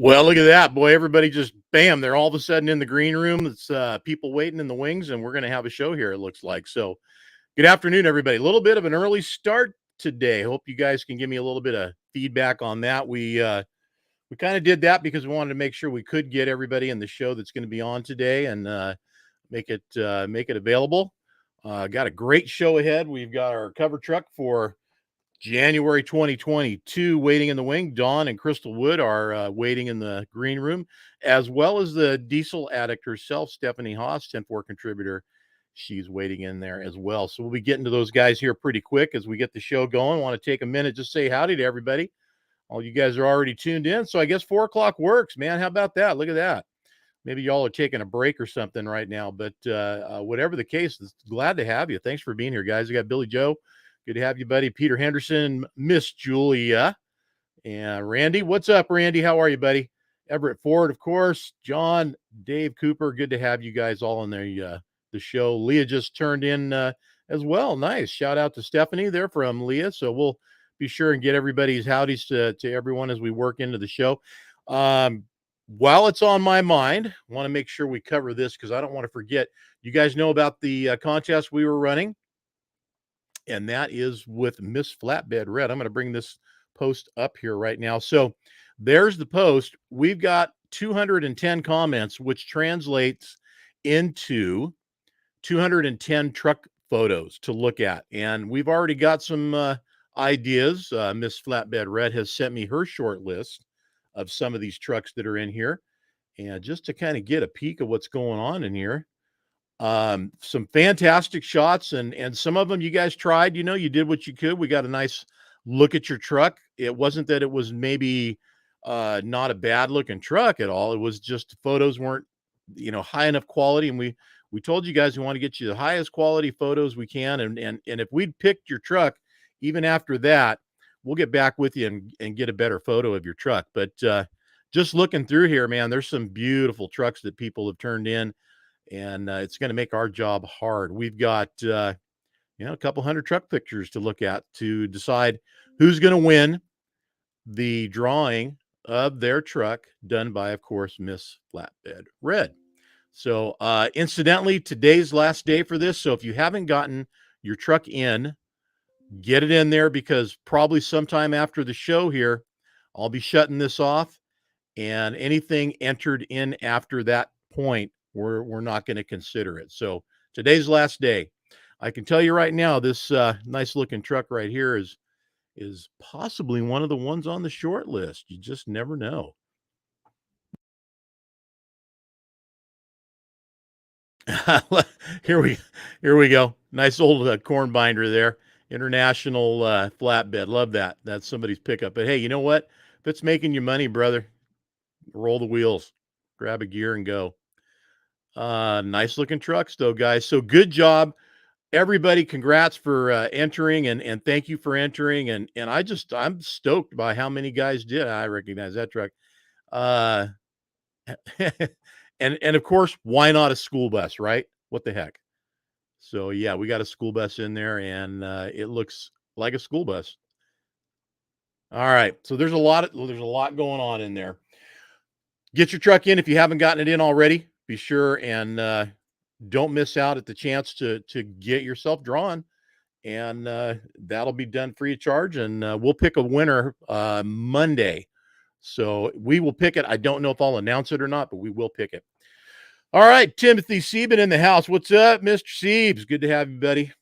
Well, look at that, boy. Everybody just bam, they're all of a sudden in the green room. It's people waiting in the wings, and we're going to have a show here, it looks like. So, good afternoon, everybody. A little bit of an early start today. Hope you guys can give me a little bit of feedback on that. We kind of did that because we wanted to make sure we could get everybody in the show that's going to be on today and make it available. Got a great show ahead. We've got our cover truck for January 2022 waiting in the wing. Dawn and Crystal Wood are waiting in the green room, as well as the diesel addict herself, Stephanie Haas, 10-4 contributor. She's waiting in there as well. So we'll be getting to those guys here pretty quick as we get the show going. Want to take a minute, just say howdy to everybody. All you guys are already tuned in. So I guess 4 o'clock works, man. How about that? Look at that. Maybe y'all are taking a break or something right now, but whatever the case, glad to have you. Thanks for being here, guys. I got Billy Joe. Good to have you, buddy. Peter Henderson, Miss Julia, and Randy. What's up, Randy? How are you, buddy? Everett Ford, of course. John, Dave Cooper. Good to have you guys all on the show. Leah just turned in as well. Nice. Shout out to Stephanie there from Leah. So we'll be sure and get everybody's howdies to everyone as we work into the show. While it's on my mind, I want to make sure we cover this because I don't want to forget. You guys know about the contest we were running, and that is with Miss Flatbed Red. I'm going to bring this post up here right now. So there's the post. We've got 210 comments, which translates into 210 truck photos to look at. And we've already got some ideas. Miss Flatbed Red has sent me her short list of some of these trucks that are in here. And just to kind of get a peek of what's going on in here, some fantastic shots, and some of them you guys tried. You did what you could. We got a nice look at your truck. It wasn't that it was maybe not a bad looking truck at all. It was just photos weren't high enough quality, and we told you guys we want to get you the highest quality photos we can, and if we'd picked your truck, even after that, we'll get back with you and get a better photo of your truck. But just looking through here, man, there's some beautiful trucks that people have turned in. And it's going to make our job hard. We've got, a couple hundred truck pictures to look at to decide who's going to win the drawing of their truck done by, of course, Miss Flatbed Red. So, incidentally, today's last day for this. So if you haven't gotten your truck in, get it in there because probably sometime after the show here, I'll be shutting this off, and anything entered in after that point, we're not going to consider it. So today's last day. I can tell you right now, this nice looking truck right here is possibly one of the ones on the short list. You just never know. Here we go. Nice old corn binder there. International flatbed. Love that. That's somebody's pickup. But hey, you know what? If it's making you money, brother, roll the wheels, grab a gear and go. Nice looking trucks though, guys. So good job, everybody. Congrats for entering and thank you for entering. And I'm stoked by how many guys did. I recognize that truck. And of course, why not a school bus, right? What the heck? So yeah, we got a school bus in there and it looks like a school bus. All right. So there's a lot going on in there. Get your truck in if you haven't gotten it in already. Be sure and don't miss out at the chance to get yourself drawn, and that'll be done free of charge. And we'll pick a winner Monday, so we will pick it. I don't know if I'll announce it or not, but we will pick it. All right, Timothy Sieben in the house. What's up, Mr. Siebes? Good to have you, buddy.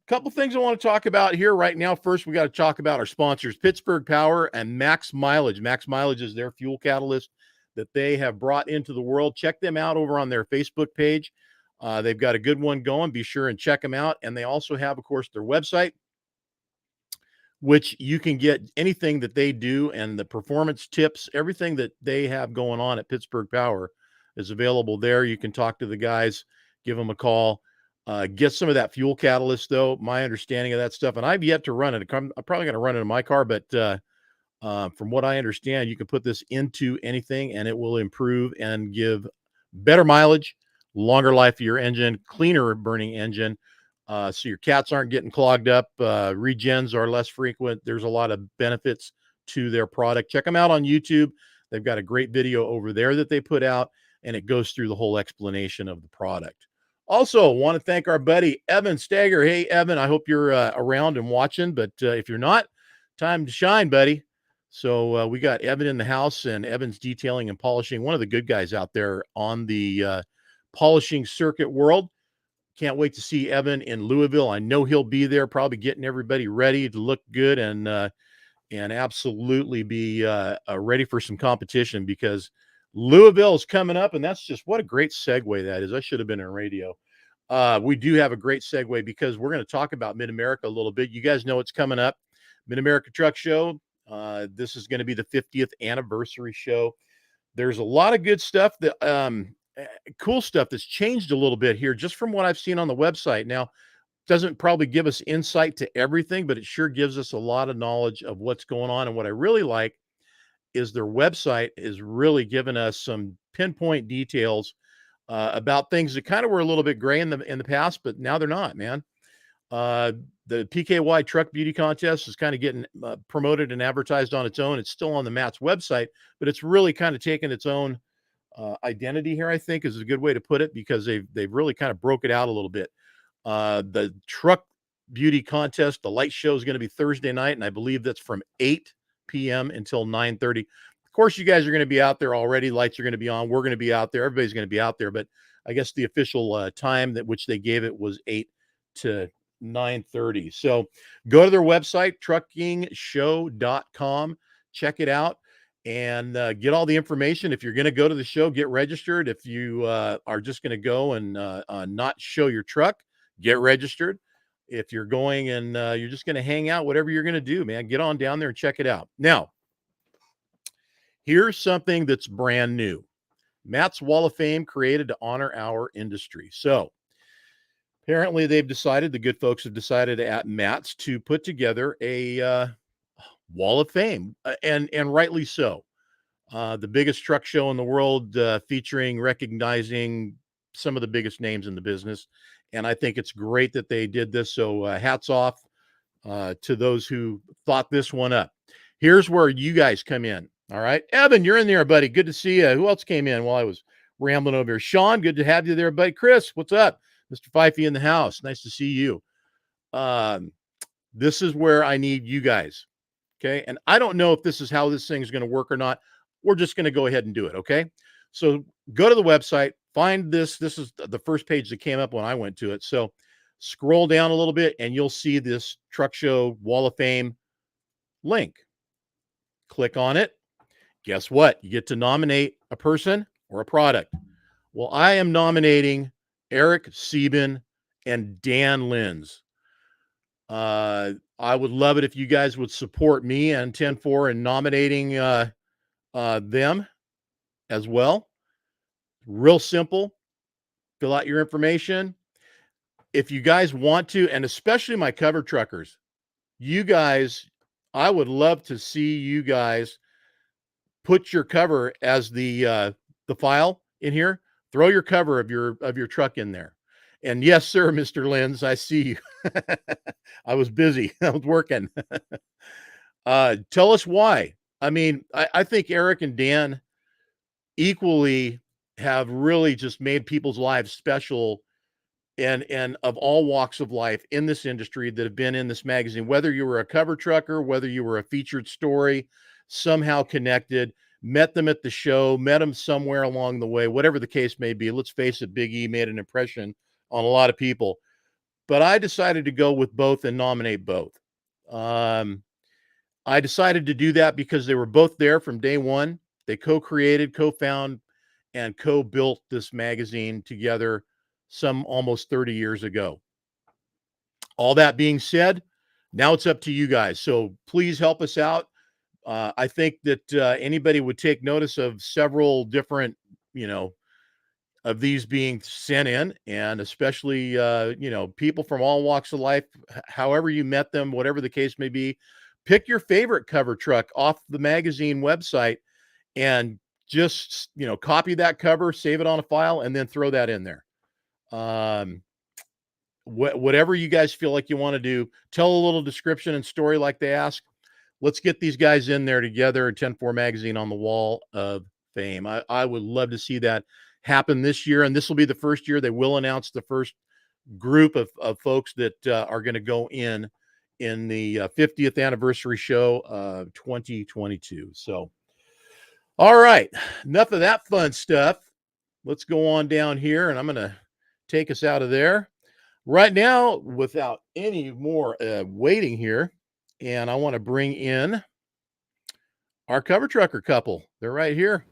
Couple things I want to talk about here right now. First, we got to talk about our sponsors, Pittsburgh Power and Max Mileage. Max Mileage is their fuel catalyst that they have brought into the world. Check them out over on their Facebook page. They've got a good one going. Be sure and check them out. And they also have, of course, their website, which you can get anything that they do and the performance tips, everything that they have going on at Pittsburgh Power is available there. You can talk to the guys, give them a call. Get some of that fuel catalyst, though. My understanding of that stuff, and I've yet to run it. I'm probably going to run it in my car, but from what I understand, you can put this into anything, and it will improve and give better mileage, longer life of your engine, cleaner burning engine, so your cats aren't getting clogged up. Regens are less frequent. There's a lot of benefits to their product. Check them out on YouTube. They've got a great video over there that they put out, and it goes through the whole explanation of the product. Also, want to thank our buddy Evan Stager. Hey, Evan, I hope you're around and watching, but if you're not, time to shine, buddy. So we got Evan in the house, and Evan's detailing and polishing, one of the good guys out there on the polishing circuit world. Can't wait to see Evan in Louisville. I know he'll be there, probably getting everybody ready to look good and absolutely be ready for some competition, because Louisville is coming up, and that's just what a great segue that is. I should have been in radio. We do have a great segue because we're going to talk about Mid-America a little bit. You guys know it's coming up, Mid-America Truck Show. This is going to be the 50th anniversary show. There's a lot of good stuff that cool stuff that's changed a little bit here, just from what I've seen on the website. Now, doesn't probably give us insight to everything, but it sure gives us a lot of knowledge of what's going on. And what I really like is their website is really giving us some pinpoint details about things that kind of were a little bit gray in the past, but now they're not, man. The PKY Truck Beauty Contest is kind of getting promoted and advertised on its own. It's still on the Matt's website, but it's really kind of taken its own identity here, I think, is a good way to put it, because they've really kind of broke it out a little bit. The Truck Beauty Contest, the light show is going to be Thursday night, and I believe that's from 8 p.m. until 9:30. Of course, you guys are going to be out there already. Lights are going to be on. We're going to be out there. Everybody's going to be out there, but I guess the official time that which they gave it was 8 to 9:30. So go to their website, truckingshow.com. Check it out and get all the information. If you're going to go to the show, get registered. If you are just going to go and not show your truck, get registered. If you're going and you're just going to hang out, whatever you're going to do, man, get on down there and check it out. Now, here's something that's brand new. Matt's Wall of Fame created to honor our industry. So apparently the good folks have decided at Matt's to put together a Wall of Fame, and rightly so. The biggest truck show in the world, featuring, recognizing some of the biggest names in the business. And I think it's great that they did this. So hats off to those who thought this one up. Here's where you guys come in. All right. Evan, you're in there, buddy. Good to see you. Who else came in while I was rambling over here? Sean, good to have you there, buddy. Chris, what's up? Mr. Fifey in the house. Nice to see you. This is where I need you guys. Okay. And I don't know if this is how this thing is going to work or not. We're just going to go ahead and do it. Okay. So go to the website, find this. This is the first page that came up when I went to it. So scroll down a little bit and you'll see this Truck Show Wall of Fame link. Click on it. Guess what? You get to nominate a person or a product. Well, I am nominating Eric Sieben and Dan Linz. I would love it if you guys would support me and 10-4 in nominating them as well. Real simple. Fill out your information. If you guys want to, and especially my cover truckers, you guys, I would love to see you guys put your cover as the file in here. Throw your cover of your truck in there. And yes, sir, Mr. Linz, I see you. I was busy. I was working. Tell us why. I mean, I think Eric and Dan equally have really just made people's lives special, and of all walks of life in this industry that have been in this magazine, whether you were a cover trucker, whether you were a featured story, somehow connected, met them at the show, met them somewhere along the way, whatever the case may be. Let's face it, Big E made an impression on a lot of people, but I decided to go with both and nominate both. I decided to do that because they were both there from day one. They co-created, co-found, and co-built this magazine together some almost 30 years ago. All that being said, now it's up to you guys. So please help us out. I think that anybody would take notice of several different, of these being sent in, and especially, people from all walks of life, however you met them, whatever the case may be. Pick your favorite cover truck off the magazine website and just, copy that cover, save it on a file, and then throw that in there. Whatever you guys feel like you want to do, tell a little description and story like they ask. let's get these guys in there together. 10-4 magazine on the wall of fame. I would love to see that happen this year, and this will be the first year they will announce the first group of folks that are going to go in the 50th anniversary show of 2022. So, all right, enough of that fun stuff. Let's go on down here, and I'm going to take us out of there right now without any more waiting here. And I want to bring in our cover trucker couple. They're right here.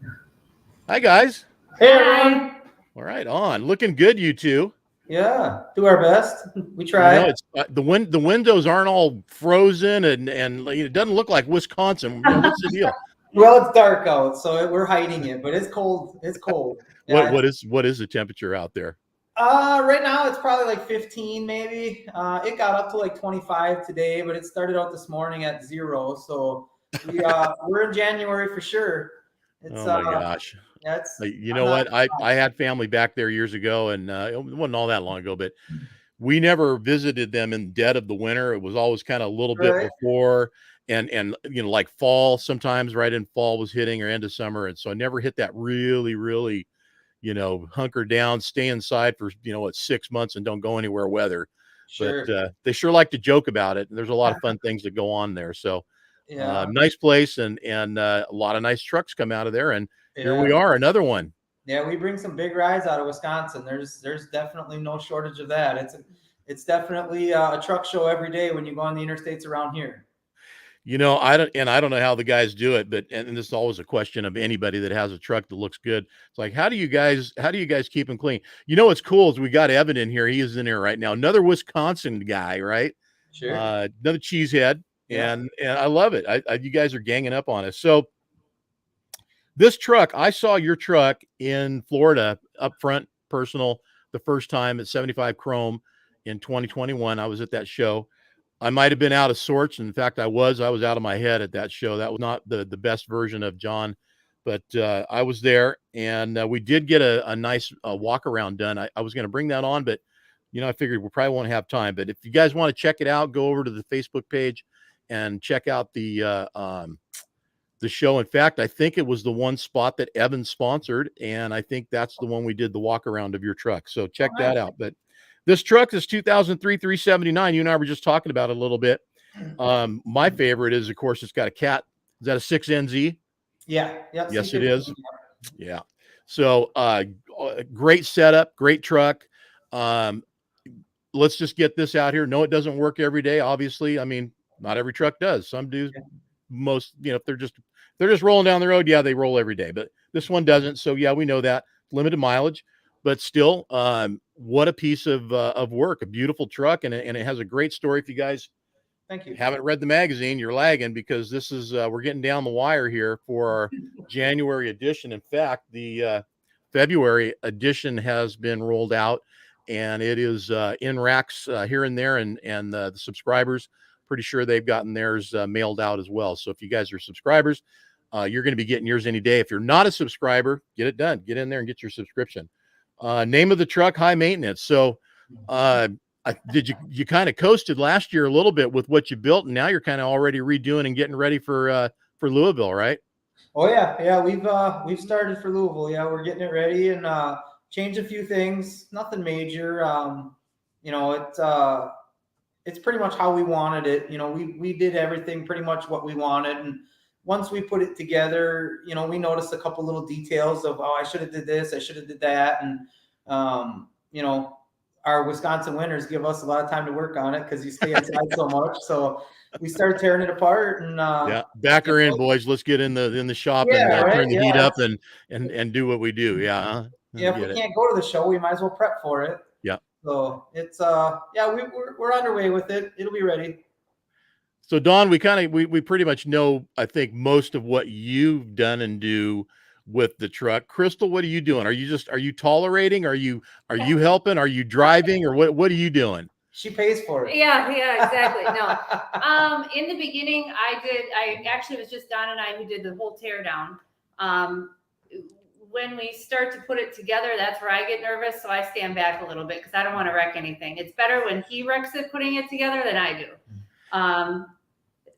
Hi, guys. Hey, everyone. All right, on. Looking good, you two. Yeah, do our best. We try. You know, it's the windows aren't all frozen, and it doesn't look like Wisconsin. What's the deal? Well, it's dark out, so we're hiding it, but it's cold. It's cold. Yeah, what is the temperature out there? Right now it's probably like 15, maybe. It got up to like 25 today, but it started out this morning at 0. So we're in January for sure. It's, oh my gosh. Yeah, you know what? I had family back there years ago, and it wasn't all that long ago, but we never visited them in dead of the winter. It was always kind of a little bit before, and like fall sometimes, right in fall was hitting, or end of summer, and so I never hit that really hunker down, stay inside for 6 months and don't go anywhere weather. Sure. But they sure like to joke about it, and there's a lot of fun things that go on there. So nice place, and a lot of nice trucks come out of there, and here we are, another one. Yeah, we bring some big rides out of Wisconsin. There's definitely no shortage of that. It's definitely a truck show every day when you go on the interstates around here. I don't know how the guys do it, but and this is always a question of anybody that has a truck that looks good. It's like, how do you guys keep them clean? What's cool is we got Evan in here. He is in here right now. Another Wisconsin guy, right? Sure. Another cheesehead, and I love it. You guys are ganging up on us. So this truck, I saw your truck in Florida up front, personal, the first time at 75 Chrome in 2021. I was at that show. I might have been out of sorts. In fact, I was out of my head at that show. That was not the best version of John, but I was there, and we did get a nice walk around done. I was going to bring that on, but I figured we probably won't have time. But if you guys want to check it out, go over to the Facebook page and check out the show. In fact, I think it was the one spot that Evan sponsored, and I think that's the one we did the walk around of your truck. So check that out. But this truck is 2003 379. You and I were just talking about it a little bit. My favorite is, of course, it's got a cat. Is that a 6NZ? Yeah. Yep. Yes, it is. Yeah. So great setup, great truck. Let's just get this out here. No, it doesn't work every day. Obviously, I mean, not every truck does. Some do. Most, if they're just rolling down the road, they roll every day. But this one doesn't. So we know that. Limited mileage. But still, what a piece of work, a beautiful truck. And it has a great story. If you guys haven't read the magazine, you're lagging, because this is, we're getting down the wire here for our January edition. In fact, the February edition has been rolled out, and it is in racks here and there. And the subscribers, pretty sure they've gotten theirs mailed out as well. So if you guys are subscribers, you're going to be getting yours any day. If you're not a subscriber, get it done. Get in there and get your subscription. Name of the truck, High Maintenance. So you kind of coasted last year a little bit with what you built, and now you're kind of already redoing and getting ready for Louisville, right? Oh yeah. We've started for Louisville. Yeah, we're getting it ready and changed a few things. Nothing major. It's pretty much how we wanted it. We did everything pretty much what we wanted, and once we put it together, we noticed a couple little details of, I should have did this, I should have did that. And, our Wisconsin winters give us a lot of time to work on it because you stay inside so much. So we started tearing it apart, and back her in, boys. Let's get in the shop and turn the heat up and do what we do. Yeah. If we can't go to the show, we might as well prep for it. Yeah. So it's we're underway with it. It'll be ready. So Don, we pretty much know, I think, most of what you've done and do with the truck. Crystal, what are you doing? Are you tolerating? Are you helping? Are you driving, or what are you doing? She pays for it. Yeah, exactly. No. In the beginning, I actually was just Don and I who did the whole tear down. When we start to put it together, that's where I get nervous. So I stand back a little bit because I don't want to wreck anything. It's better when he wrecks it putting it together than I do.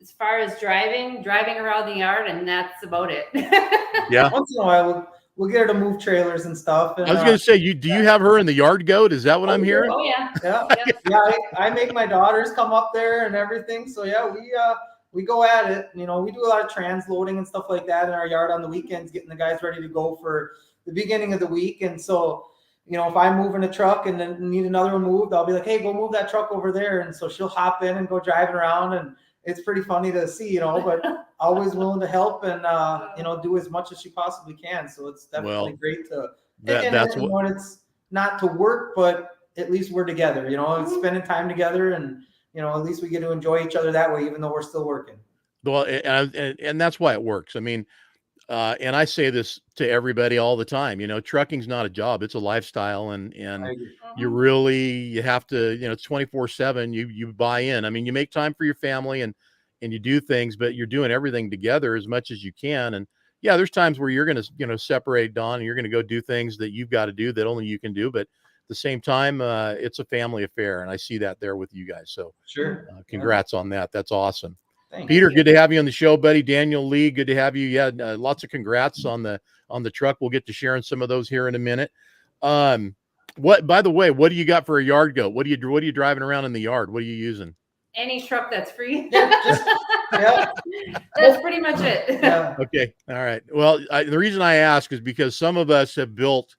as far as driving around the yard, and that's about it. Yeah. Once in a while, we'll get her to move trailers and stuff. And, I was going to say, do you have her in the yard goat? Is that what I'm hearing? Oh yeah. Yeah. I make my daughters come up there and everything. So yeah, we go at it. You know, we do a lot of transloading and stuff like that in our yard on the weekends, getting the guys ready to go for the beginning of the week. And so, you know, if I'm moving a truck and then need another one moved, I'll be like, hey, go move that truck over there. And so she'll hop in and go driving around, and it's pretty funny to see, you know, but always willing to help and, you know, do as much as she possibly can. So it's definitely great to, That's what it's not to work, but at least we're together, you know, spending time together, and, you know, at least we get to enjoy each other that way, even though we're still working. Well, and that's why it works. I mean, and I say this to everybody all the time, you know, trucking's not a job, it's a lifestyle. And you have to, you know, it's 24/7. You buy in. I mean, you make time for your family and you do things, but you're doing everything together as much as you can. And yeah, there's times where you're going to, you know, separate, Don, and you're going to go do things that you've got to do that only you can do. But at the same time, it's a family affair. And I see that there with you guys. So Sure. congrats on that. That's awesome. Thanks. Peter, good to have you on the show, buddy. Daniel Lee, good to have you. Yeah, lots of congrats on the truck. We'll get to sharing some of those here in a minute. By the way, what do you got for a yard goat? What are you driving around in the yard? What are you using? Any truck that's free. Yeah. That's pretty much it. Yeah. Okay, all right. Well, the reason I ask is because some of us have built,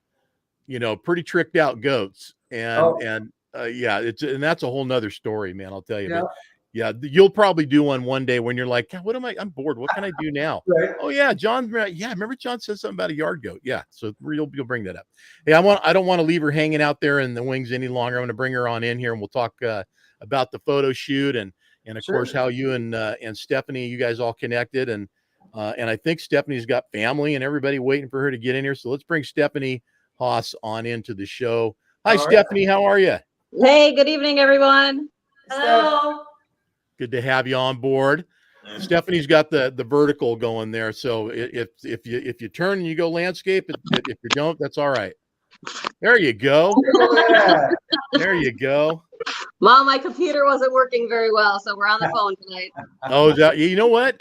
you know, pretty tricked out goats, and that's a whole nother story, man. I'll tell you. Yeah. But yeah, you'll probably do one day when you're like, what am I? I'm bored. What can I do now? Right. Oh yeah, John. Yeah, remember John said something about a yard goat. Yeah, so you'll bring that up. Hey, I don't want to leave her hanging out there in the wings any longer. I'm going to bring her on in here, and we'll talk about the photo shoot and of course how you and Stephanie, you guys all connected, and I think Stephanie's got family and everybody waiting for her to get in here. So let's bring Stephanie Haas on into the show. Hi, Stephanie. How are you? Hey, good evening, everyone. Hello. Good to have you on board. Stephanie's got the vertical going there. So if you turn and you go landscape, if you don't, that's all right. There you go. Yeah. There you go. Well, my computer wasn't working very well, so we're on the phone tonight. Oh, you know what?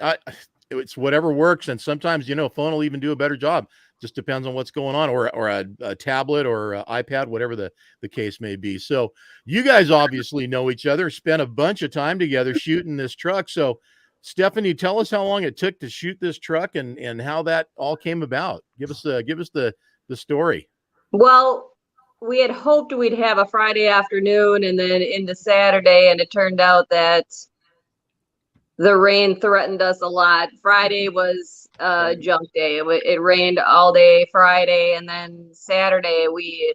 It's whatever works. And sometimes, you know, phone will even do a better job. Just depends on what's going on, or a tablet or a iPad, whatever the case may be. So you guys obviously know each other, spent a bunch of time together shooting this truck. So Stephanie, tell us how long it took to shoot this truck and how that all came about. Give us the story. Well, we had hoped we'd have a Friday afternoon and then into Saturday, and it turned out that the rain threatened us a lot. Friday was junk day. It rained all day Friday, and then Saturday we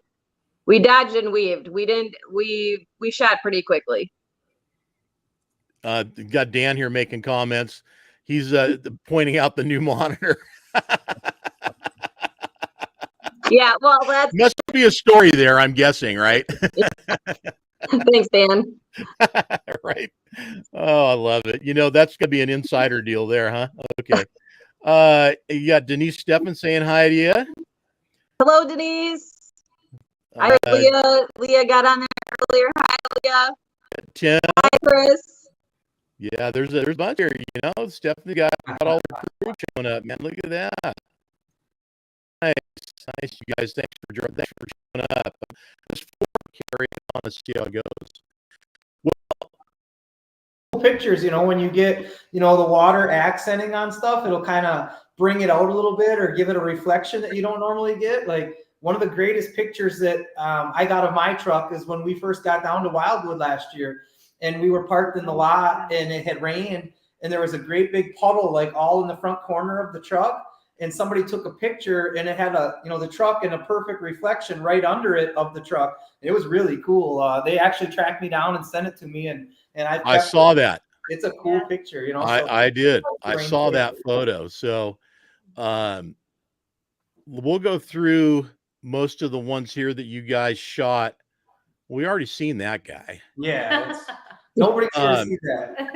dodged and weaved. We shot pretty quickly. Got Dan here making comments. He's pointing out the new monitor. Yeah, well, that must be a story there, I'm guessing, right? Thanks, Dan. Right. Oh, I love it. You know, that's gonna be an insider deal there, huh? Okay. You got Denise Steffen saying hi to you. Hello, Denise. I heard Leah got on there earlier. Hi, Leah. Tim. Hi, Chris. Yeah, there's a bunch here. You know, Stephanie got all the crew showing up, man. Look at that. Nice, you guys. Thanks for showing up. Just carry on and see how it goes. Pictures, you know, when you get, you know, the water accenting on stuff, it'll kind of bring it out a little bit or give it a reflection that you don't normally get. Like one of the greatest pictures that I got of my truck is when we first got down to Wildwood last year, and we were parked in the lot and it had rained and there was a great big puddle like all in the front corner of the truck. And somebody took a picture and it had the truck and a perfect reflection right under it of the truck. It was really cool. They actually tracked me down and sent it to me, and I saw that. It's a cool picture, you know. I did. I saw that photo. So we'll go through most of the ones here that you guys shot. We already seen that guy. Yeah. Nobody's gonna see that.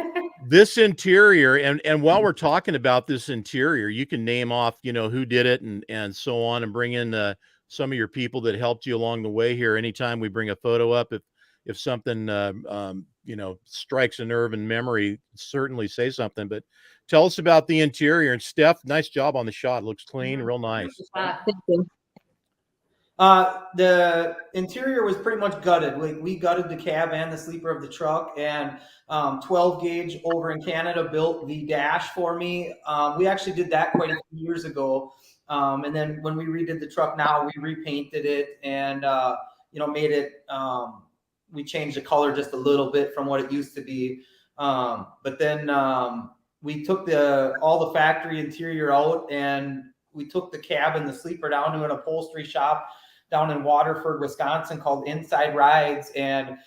This interior, and while we're talking about this interior, you can name off, you know, who did it and so on, and bring in some of your people that helped you along the way here. Anytime we bring a photo up, if something strikes a nerve and memory, certainly say something. But tell us about the interior. And Steph, nice job on the shot. Looks clean, real nice. Thank you. The interior was pretty much gutted. We gutted the cab and the sleeper of the truck, and 12 gauge over in Canada built the dash for me. We actually did that quite a few years ago. And then when we redid the truck now, we repainted it and, made it, we changed the color just a little bit from what it used to be. But then we took all the factory interior out, and we took the cab and the sleeper down to an upholstery shop down in Waterford, Wisconsin, called Inside Rides. And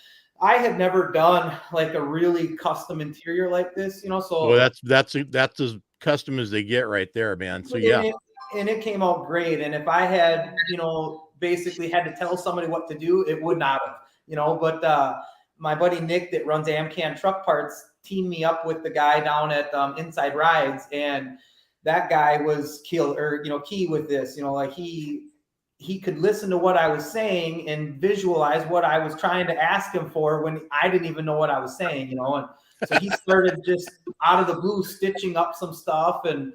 I had never done like a really custom interior like this, so well, that's as custom as they get right there, man. So yeah. And it came out great. And if I had, basically had to tell somebody what to do, it would not have, but my buddy Nick that runs Amcan Truck Parts teamed me up with the guy down at Inside Rides, and that guy was key with this, like he could listen to what I was saying and visualize what I was trying to ask him for when I didn't even know what I was saying, and so he started just out of the blue stitching up some stuff and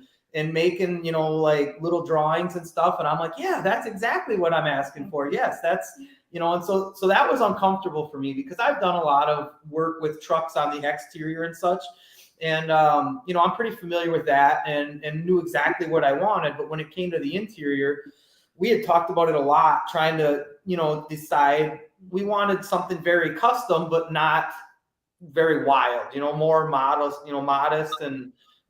making, like little drawings and stuff. And I'm like, yeah, that's exactly what I'm asking for. Yes, that's, and so that was uncomfortable for me because I've done a lot of work with trucks on the exterior and such. And, I'm pretty familiar with that and knew exactly what I wanted. But when it came to the interior, we had talked about it a lot, trying to, decide we wanted something very custom, but not very wild, more modest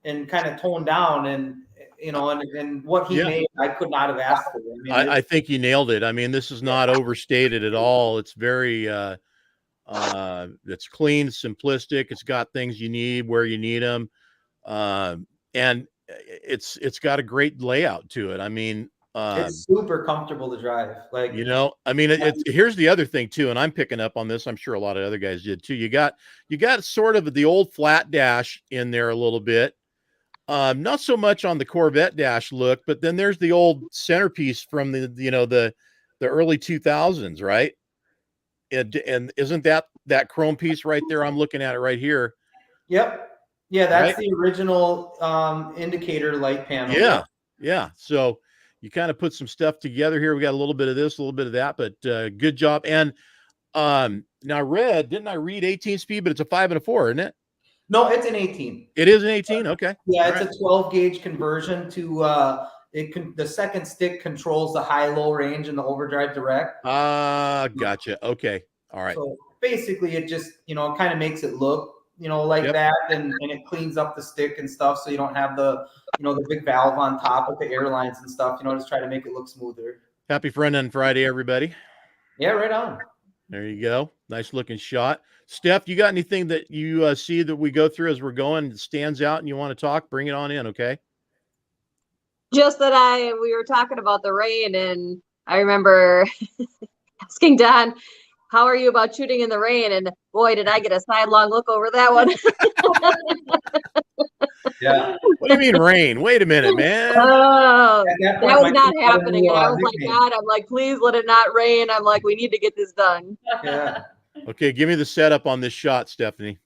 and kind of toned down. And, and what he made, I could not have asked for. I think you nailed it. I mean, this is not overstated at all. It's very, it's clean, simplistic. It's got things you need where you need them. And it's got a great layout to it. I mean, it's super comfortable to drive. Like, here's the other thing too. And I'm picking up on this. I'm sure a lot of other guys did too. You got sort of the old flat dash in there a little bit. Not so much on the Corvette dash look, but then there's the old centerpiece from the early 2000s, right? And isn't that chrome piece right there? I'm looking at it right here. Yep. Yeah, that's right? The original indicator light panel. Yeah. So you kind of put some stuff together here. We got a little bit of this, a little bit of that, but good job. And now didn't I read 18 speed, but it's a 5 and a 4, isn't it? No, it's an 18. It is an 18. Okay. Yeah, it's a 12 gauge conversion to the second stick controls the high-low range and the overdrive direct. Gotcha. Okay. All right. So basically it just, kind of makes it look, like that, and it cleans up the stick and stuff, so you don't have the, the big valve on top with the airlines and stuff, just try to make it look smoother. Happy Friend on Friday, everybody. Yeah, right on. There you go. Nice looking shot. Steph, you got anything that you see that we go through as we're going that stands out and you want to talk? Bring it on in, okay? Just that we were talking about the rain, and I remember asking Don, how are you about shooting in the rain? And boy, did I get a sidelong look over that one. Yeah. What do you mean rain? Wait a minute, man. Oh, that was not happening. And I was like, God, I'm like, please let it not rain. I'm like, we need to get this done. Yeah. Okay, give me the setup on this shot, Stephanie.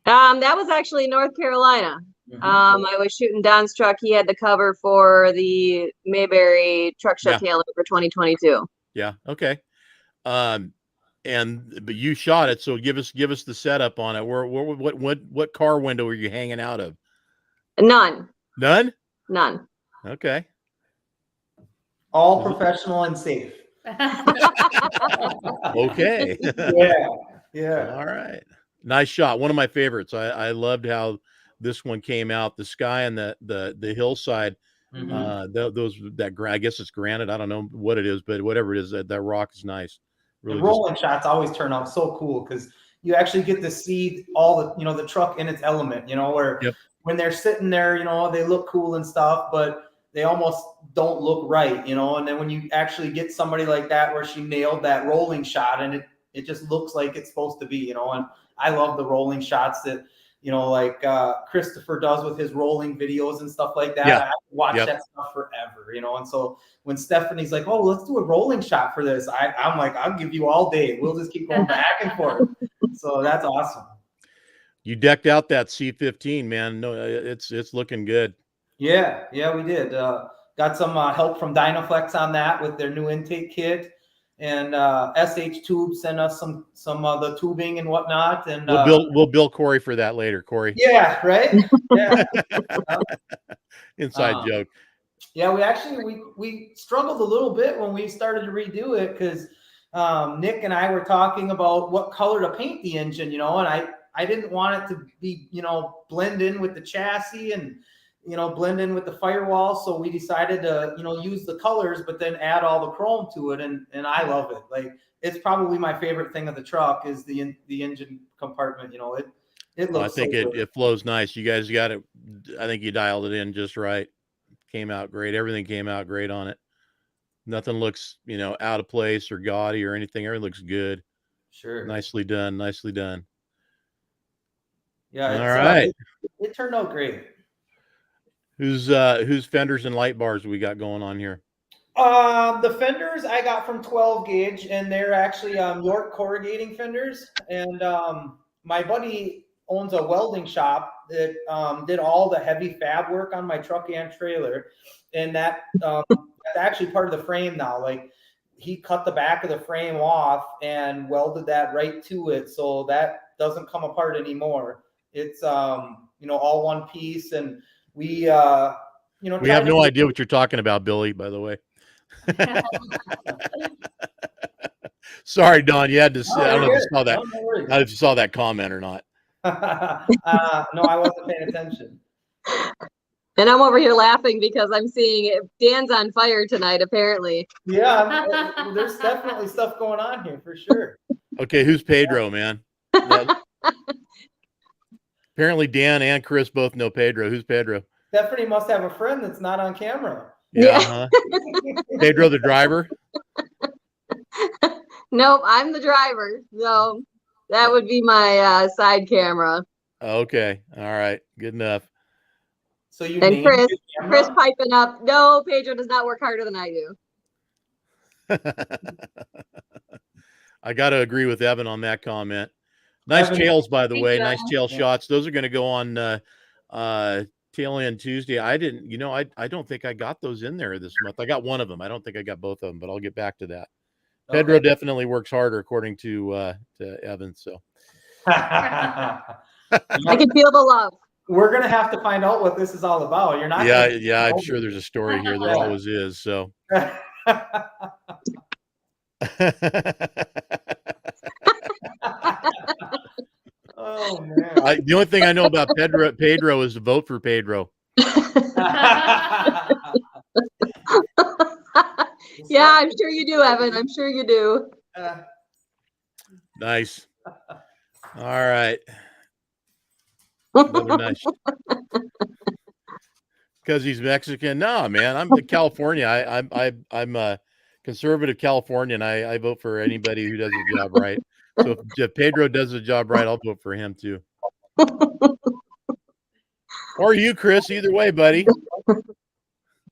That was actually North Carolina. Mm-hmm. I was shooting Don's truck. He had the cover for the Mayberry Truck Show Taylor for 2022. Yeah. Okay. But you shot it, so give us the setup on it. What car window are you hanging out of? None. Okay. All professional and safe. Okay. Yeah. All right. Nice shot. One of my favorites. I loved how this one came out. The sky and the hillside. Mm-hmm. I guess it's granite. I don't know what it is, but whatever it is, that rock is nice. Really, the rolling shots always turn out so cool because you actually get to see all the the truck in its element. Where when they're sitting there, they look cool and stuff, but they almost don't look right. And then when you actually get somebody like that where she nailed that rolling shot and it just looks like it's supposed to be. And I love the rolling shots that like Christopher does with his rolling videos and stuff like that. Yeah. I watch Yep. that stuff forever, and so when Stephanie's like, oh, let's do a rolling shot for this, I'm like, I'll give you all day. We'll just keep going back and forth. So that's awesome. You decked out that C15, man. No, it's looking good. Yeah, we did. Got some help from Dynaflex on that with their new intake kit, and SH Tube sent us some of the tubing and whatnot. And we'll bill Corey for that later, Corey. Yeah, right. Yeah. Inside joke. Yeah, we struggled a little bit when we started to redo it because Nick and I were talking about what color to paint the engine, and I didn't want it to be, blend in with the chassis and, blend in with the firewall. So we decided to, use the colors, but then add all the chrome to it. And I love it. Like, it's probably my favorite thing of the truck is the engine compartment. It looks Well, I think so good. it flows nice. You guys got it. I think you dialed it in just right. Came out great. Everything came out great on it. Nothing looks, out of place or gaudy or anything. Everything looks good. Sure. Nicely done. Nicely done. Yeah. All right. It turned out great. Whose fenders and light bars we got going on here? The fenders I got from 12 gauge, and they're actually York corrugating fenders. And my buddy owns a welding shop that did all the heavy fab work on my truck and trailer, and that's actually part of the frame now. Like, he cut the back of the frame off and welded that right to it, so that doesn't come apart anymore. It's all one piece, and we we have no idea what you're talking about, Billy, by the way. Sorry, Don, you had to say, I don't know if you saw that. I don't know if you saw that comment or not. No, I wasn't paying attention. And I'm over here laughing because I'm seeing Dan's on fire tonight, apparently. Yeah, there's definitely stuff going on here for sure. Okay, who's Pedro, man? Apparently Dan and Chris both know Pedro. Who's Pedro? Stephanie must have a friend that's not on camera. Yeah. Uh-huh. Pedro the driver? Nope, I'm the driver. So that would be my side camera. Okay. All right. Good enough. So you and Chris piping up. No, Pedro does not work harder than I do. I got to agree with Evan on that comment. Nice tails, by the way. Nice tail shots. Those are going to go on tail end Tuesday. I didn't, I don't think I got those in there this month. I got one of them. I don't think I got both of them, but I'll get back to that. Okay. Pedro definitely works harder, according to Evan. So I can feel the love. We're gonna have to find out what this is all about. You're not. Yeah. I'm sure there's a story here. There always is. So. Oh man! The only thing I know about Pedro is to vote for Pedro. Yeah, I'm sure you do, Evan. I'm sure you do. Nice. All right. Nice. Because he's Mexican. No, man, I'm in California. I'm a conservative Californian. I vote for anybody who does the job right. So if Pedro does the job right, I'll vote for him too. Or you, Chris. Either way, buddy.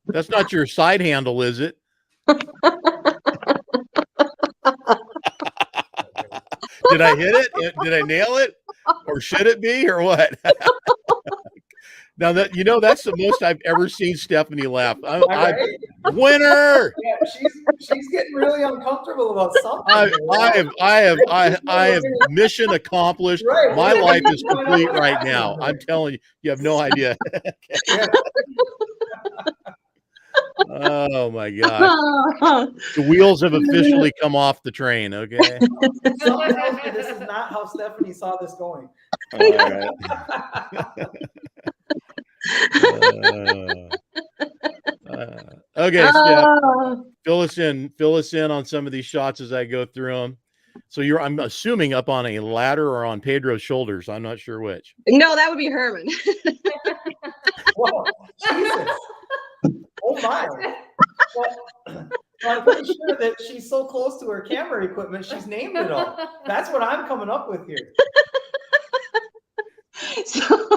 That's not your side handle, is it? Did I hit it? Did I nail it? Or should it be? Or what? Now that's the most I've ever seen Stephanie laugh. Winner. Yeah, she's getting really uncomfortable about something. I have mission accomplished. Right. My life is complete right now. I'm telling you, you have no idea. Oh my God. The wheels have officially come off the train. Okay. This is not how Stephanie saw this going. All right. Okay, Steph, fill us in on some of these shots as I go through them. So I'm assuming up on a ladder or on Pedro's shoulders. I'm not sure which. No, that would be Herman. Whoa, Jesus. Oh my. Well, I'm pretty sure that she's so close to her camera equipment, she's named it all. That's what I'm coming up with here. So,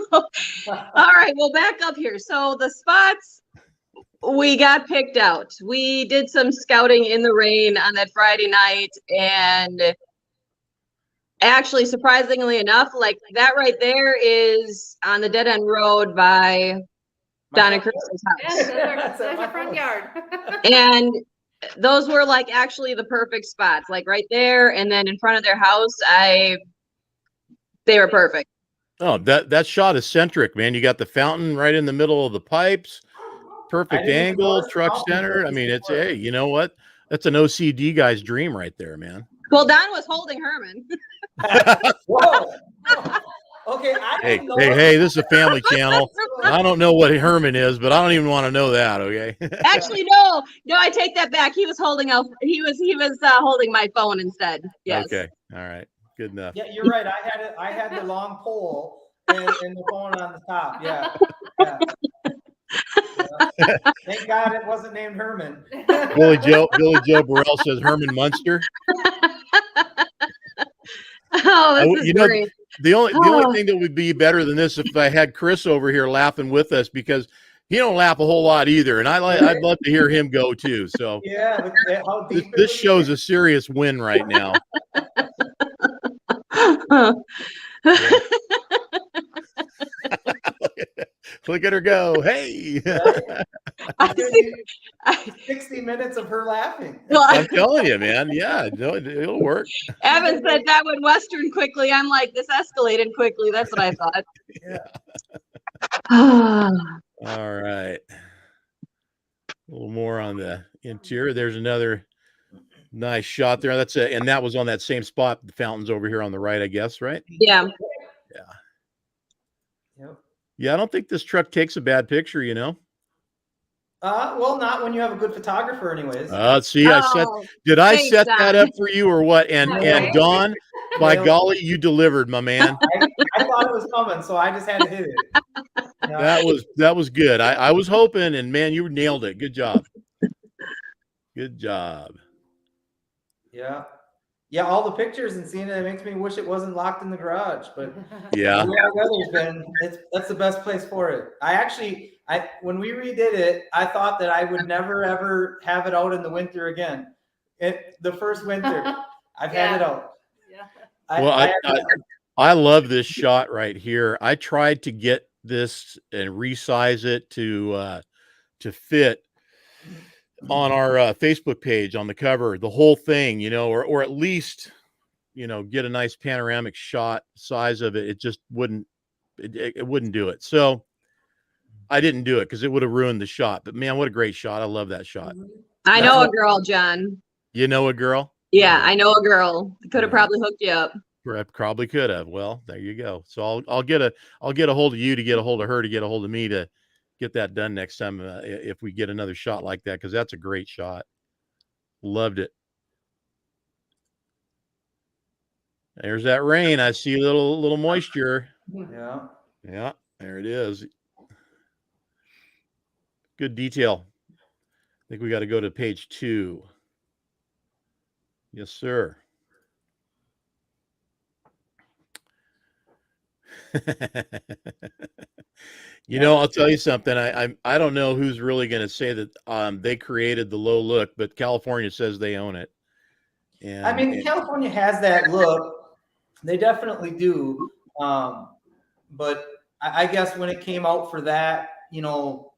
all right, well, back up here. So the spots we got picked out. We did some scouting in the rain on that Friday night, and actually, surprisingly enough, like that right there is on the dead end road by Don and Kristen's house. There's our front yard. And those were like actually the perfect spots, like right there, and then in front of their house. They were perfect. Oh, that shot is centric, man. You got the fountain right in the middle of the pipes, perfect angle, truck center. I mean, it's, hey, you know what? That's an OCD guy's dream right there, man. Well, Don was holding Herman. Whoa. Okay. Hey, this is a family channel. I don't know what Herman is, but I don't even want to know that. Okay. Actually, no, I take that back. He was holding holding my phone instead. Yes. Okay. All right. Good enough. Yeah, you're right. I had the long pole and the phone on the top. Yeah. Thank God it wasn't named Herman. Billy Joe Burrell says Herman Munster. Oh, this is great. The only thing that would be better than this if I had Chris over here laughing with us, because he don't laugh a whole lot either, and I'd love to hear him go too. So yeah, this show's a serious win right now. Look at her go. Hey. 60 minutes of her laughing. I'm telling you, man. Yeah, it'll work. Evan said that went Western quickly. I'm like, this escalated quickly. That's what I thought. Yeah. All right. A little more on the interior. There's another nice shot there. And that was on that same spot. The fountain's over here on the right, I guess, right? Yeah. Yeah. Yep. Yeah, I don't think this truck takes a bad picture, you know. Well, not when you have a good photographer, anyways. See, did I set that up for you or what? And Dawn, by golly, you delivered, my man. I thought it was coming, so I just had to hit it. That was good. I was hoping, and man, you nailed it. Good job. Good job. Yeah. Yeah, all the pictures and seeing it makes me wish it wasn't locked in the garage, but yeah, that's the best place for it. When we redid it, I thought that I would never ever have it out in the winter again. The first winter, I've had it out. Yeah. I love this shot right here. I tried to get this and resize it to fit on our Facebook page on the cover, the whole thing, you know, or at least, you know, get a nice panoramic shot size of it. It just wouldn't do it. So I didn't do it because it would have ruined the shot. But man, what a great shot. I love that shot. I know a girl, John. You know a girl? Yeah, I know a girl. Could have probably hooked you up. Probably could have. Well, there you go. So I'll get a hold of you to get a hold of her to get a hold of me to get that done next time if we get another shot like that, because that's a great shot. Loved it. There's that rain. I see a little moisture. Yeah, there it is. Good detail. I think we got to go to page 2. Yes, sir. You know, I'll tell you something. I don't know who's really going to say that they created the low look, but California says they own it. And I mean, California has that look. They definitely do. But I guess when it came out for that, you know,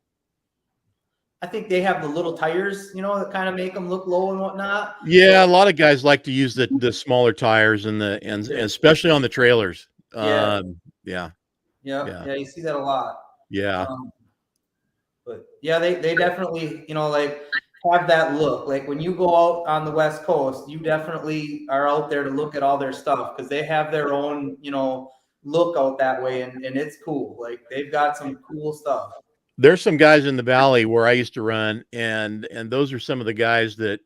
I think they have the little tires, you know, that kind of make them look low and whatnot. Yeah, a lot of guys like to use the smaller tires and especially on the trailers. Yeah, you see that a lot. Yeah. But yeah, they definitely, you know, like have that look. Like when you go out on the West Coast, you definitely are out there to look at all their stuff because they have their own, you know, look out that way, and it's cool. Like they've got some cool stuff. There's some guys in the valley where I used to run, and those are some of the guys that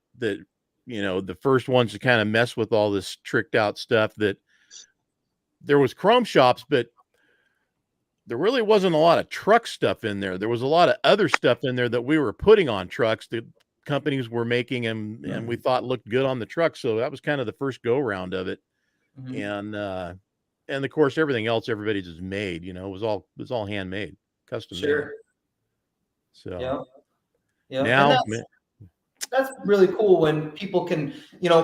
you know, the first ones to kind of mess with all this tricked out stuff. That there was chrome shops, but there really wasn't a lot of truck stuff in there. There was a lot of other stuff in there that we were putting on trucks that companies were making and we thought looked good on the truck. So that was kind of the first go round of it. And And of course, everything else everybody just made, it was all handmade, custom made. Sure. So Yeah. And now, that's really cool when people can,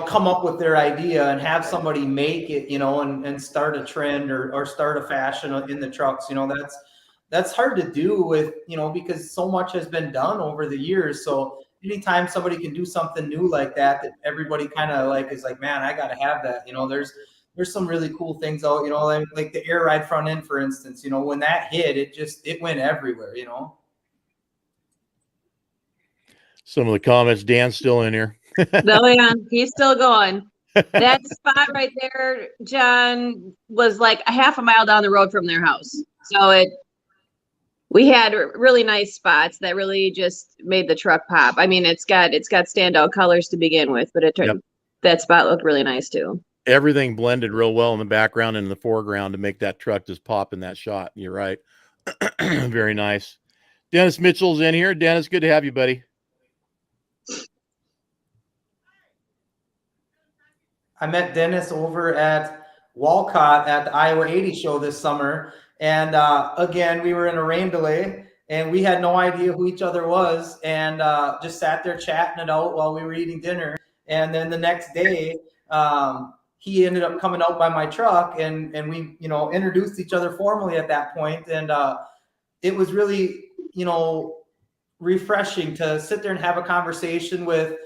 come up with their idea and have somebody make it, and start a trend or start a fashion in the trucks. That's hard to do with, because so much has been done over the years. So anytime somebody can do something new like that everybody kind of is like, man, I got to have that. There's some really cool things out, like the air ride front end, for instance, when that hit, it went everywhere, Some of the comments, Dan's still in here. Oh yeah, he's still going. That spot right there, John, was like a half a mile down the road from their house. So we had really nice spots that really just made the truck pop. I mean, it's got standout colors to begin with, but that spot looked really nice too. Everything blended real well in the background and in the foreground to make that truck just pop in that shot. You're right. Very nice. Dennis Mitchell's in here. Dennis, good to have you, buddy. I met Dennis over at Walcott at the Iowa 80 show this summer. And again, we were in a rain delay and we had no idea who each other was, and just sat there chatting it out while we were eating dinner. And then the next day, he ended up coming out by my truck and we, introduced each other formally at that point. And it was really, refreshing to sit there and have a conversation with,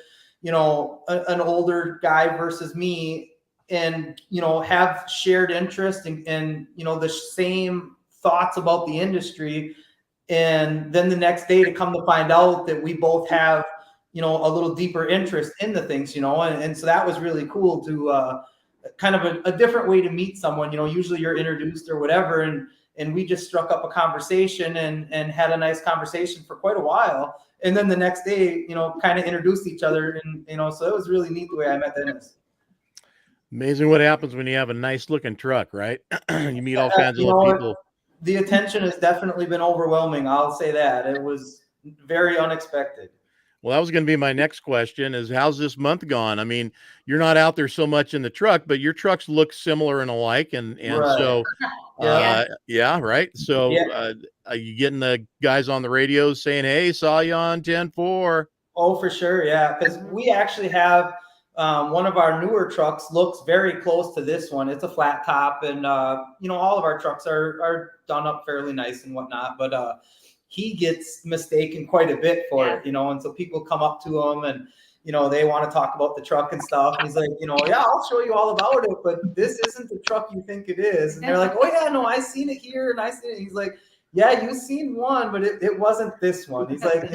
an older guy versus me, and, have shared interest and the same thoughts about the industry. And then the next day to come to find out that we both have, a little deeper interest in the things, and so that was really cool to kind of a different way to meet someone. Usually you're introduced or whatever, and we just struck up a conversation and had a nice conversation for quite a while. And then the next day, kind of introduced each other. And, so it was really neat the way I met Dennis. Amazing what happens when you have a nice looking truck, right? You meet all kinds of people. The attention has definitely been overwhelming. I'll say that. It was very unexpected. Well, that was going to be my next question is, how's this month gone? I mean, you're not out there so much in the truck, but your trucks look similar and alike. And Right. So, Yeah. right. So are you getting the guys on the radios saying, hey, saw you on 10-4? Oh, for sure. Yeah. Because we actually have one of our newer trucks looks very close to this one. It's a flat top, and, all of our trucks are done up fairly nice and whatnot. But he gets mistaken quite a bit for it, and so people come up to him and, they want to talk about the truck and stuff. And he's like, yeah, I'll show you all about it, but this isn't the truck you think it is. And they're like, oh yeah, no, I seen it here and I seen it. He's like, yeah, you've seen one, but it wasn't this one. He's like,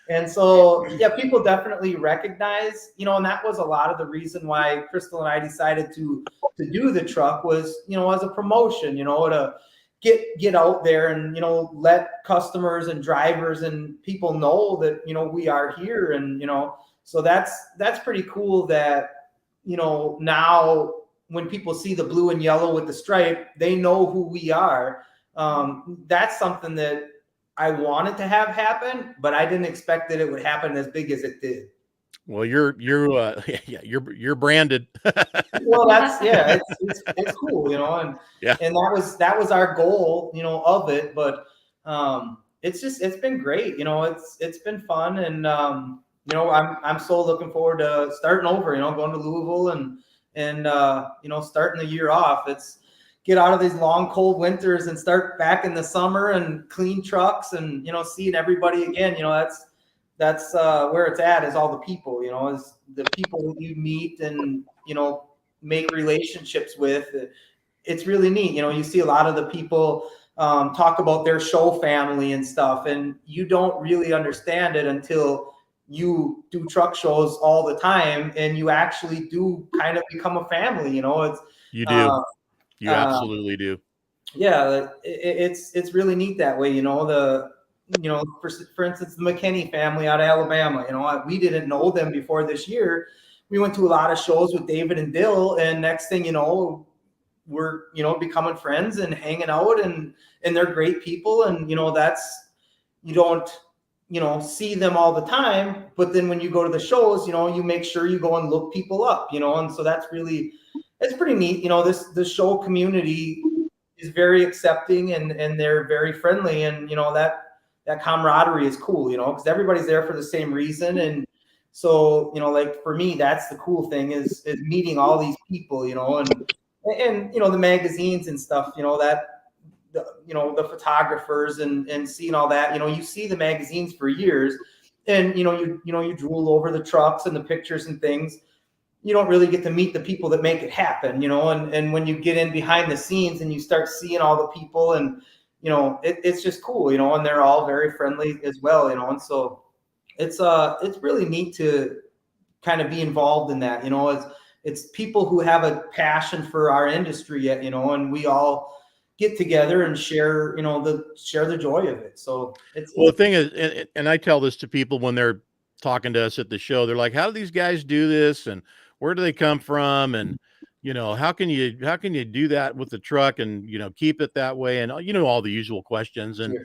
and so, yeah, people definitely recognize, and that was a lot of the reason why Crystal and I decided to do the truck was, as a promotion, to get out there and, let customers and drivers and people know that, we are here. And, so that's pretty cool that, now when people see the blue and yellow with the stripe, they know who we are. That's something that I wanted to have happen, but I didn't expect that it would happen as big as it did. Well, you're branded. Well, it's cool, and and that was our goal, of it. But it's been great, it's been fun, and I'm so looking forward to starting over, going to Louisville and starting the year off. It's get out of these long cold winters and start back in the summer and clean trucks and seeing everybody again. That's where it's at, is all the people, is the people that you meet and make relationships with. It's really neat. You see a lot of the people talk about their show family and stuff, and you don't really understand it until you do truck shows all the time and you actually do kind of become a family. It's you do. You absolutely do. Yeah, it's really neat that way. For instance, the McKinney family out of Alabama. We didn't know them before this year. We went to a lot of shows with David and Bill, and next thing you know, we're becoming friends and hanging out, and they're great people, and that's, you don't see them all the time, but then when you go to the shows, you make sure you go and look people up, and so it's pretty neat. You know, the show community is very accepting and they're very friendly, and you know that camaraderie is cool. You know, because everybody's there for the same reason, and so you know, like for me, that's the cool thing is meeting all these people. You know, and you know the magazines and stuff. You know that. You know the photographers and seeing all that. You know, you see the magazines for years, and you know you drool over the trucks and the pictures and things. You don't really get to meet the people that make it happen, you know, and when you get in behind the scenes and you start seeing all the people, and you know it's just cool, you know, and they're all very friendly as well, you know, and so it's really neat to kind of be involved in that, you know. It's people who have a passion for our industry yet, you know, and we all get together and share, you know, share the joy of it. So Well, the thing is, and I tell this to people when they're talking to us at the show, they're like, how do these guys do this? And where do they come from? And, you know, how can you do that with the truck and, you know, keep it that way? And, you know, all the usual questions. And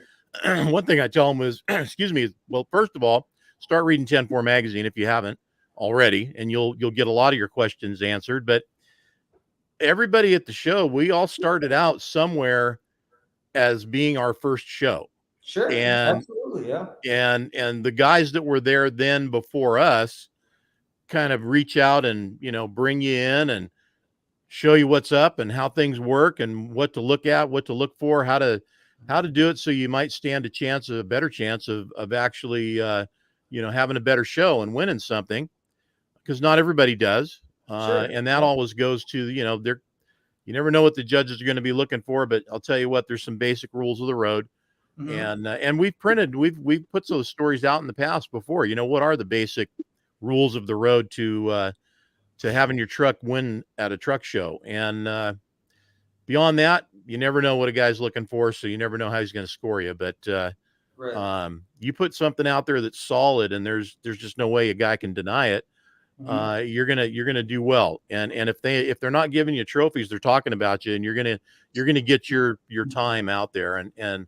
Sure. one thing I tell them is, excuse me, well, first of all, start reading 10-4 magazine if you haven't already, and you'll get a lot of your questions answered. But everybody at the show, we all started out somewhere as being our first show. Sure. And Absolutely. Yeah. and the guys that were there then before us kind of reach out and, you know, bring you in and show you what's up and how things work and what to look at, what to look for, how to do it, so you might stand a better chance of actually you know, having a better show and winning something, because not everybody does. Sure. And that always goes to, you know, you never know what the judges are going to be looking for, but I'll tell you what, there's some basic rules of the road. Mhm. And we've put those stories out in the past before. You know, what are the basic rules of the road to having your truck win at a truck show? And beyond that, you never know what a guy's looking for, so you never know how he's going to score you. But Right. you put something out there that's solid, and there's just no way a guy can deny it. Mhm. You're gonna do well. And if they're not giving you trophies, they're talking about you, and you're gonna get your time out there. And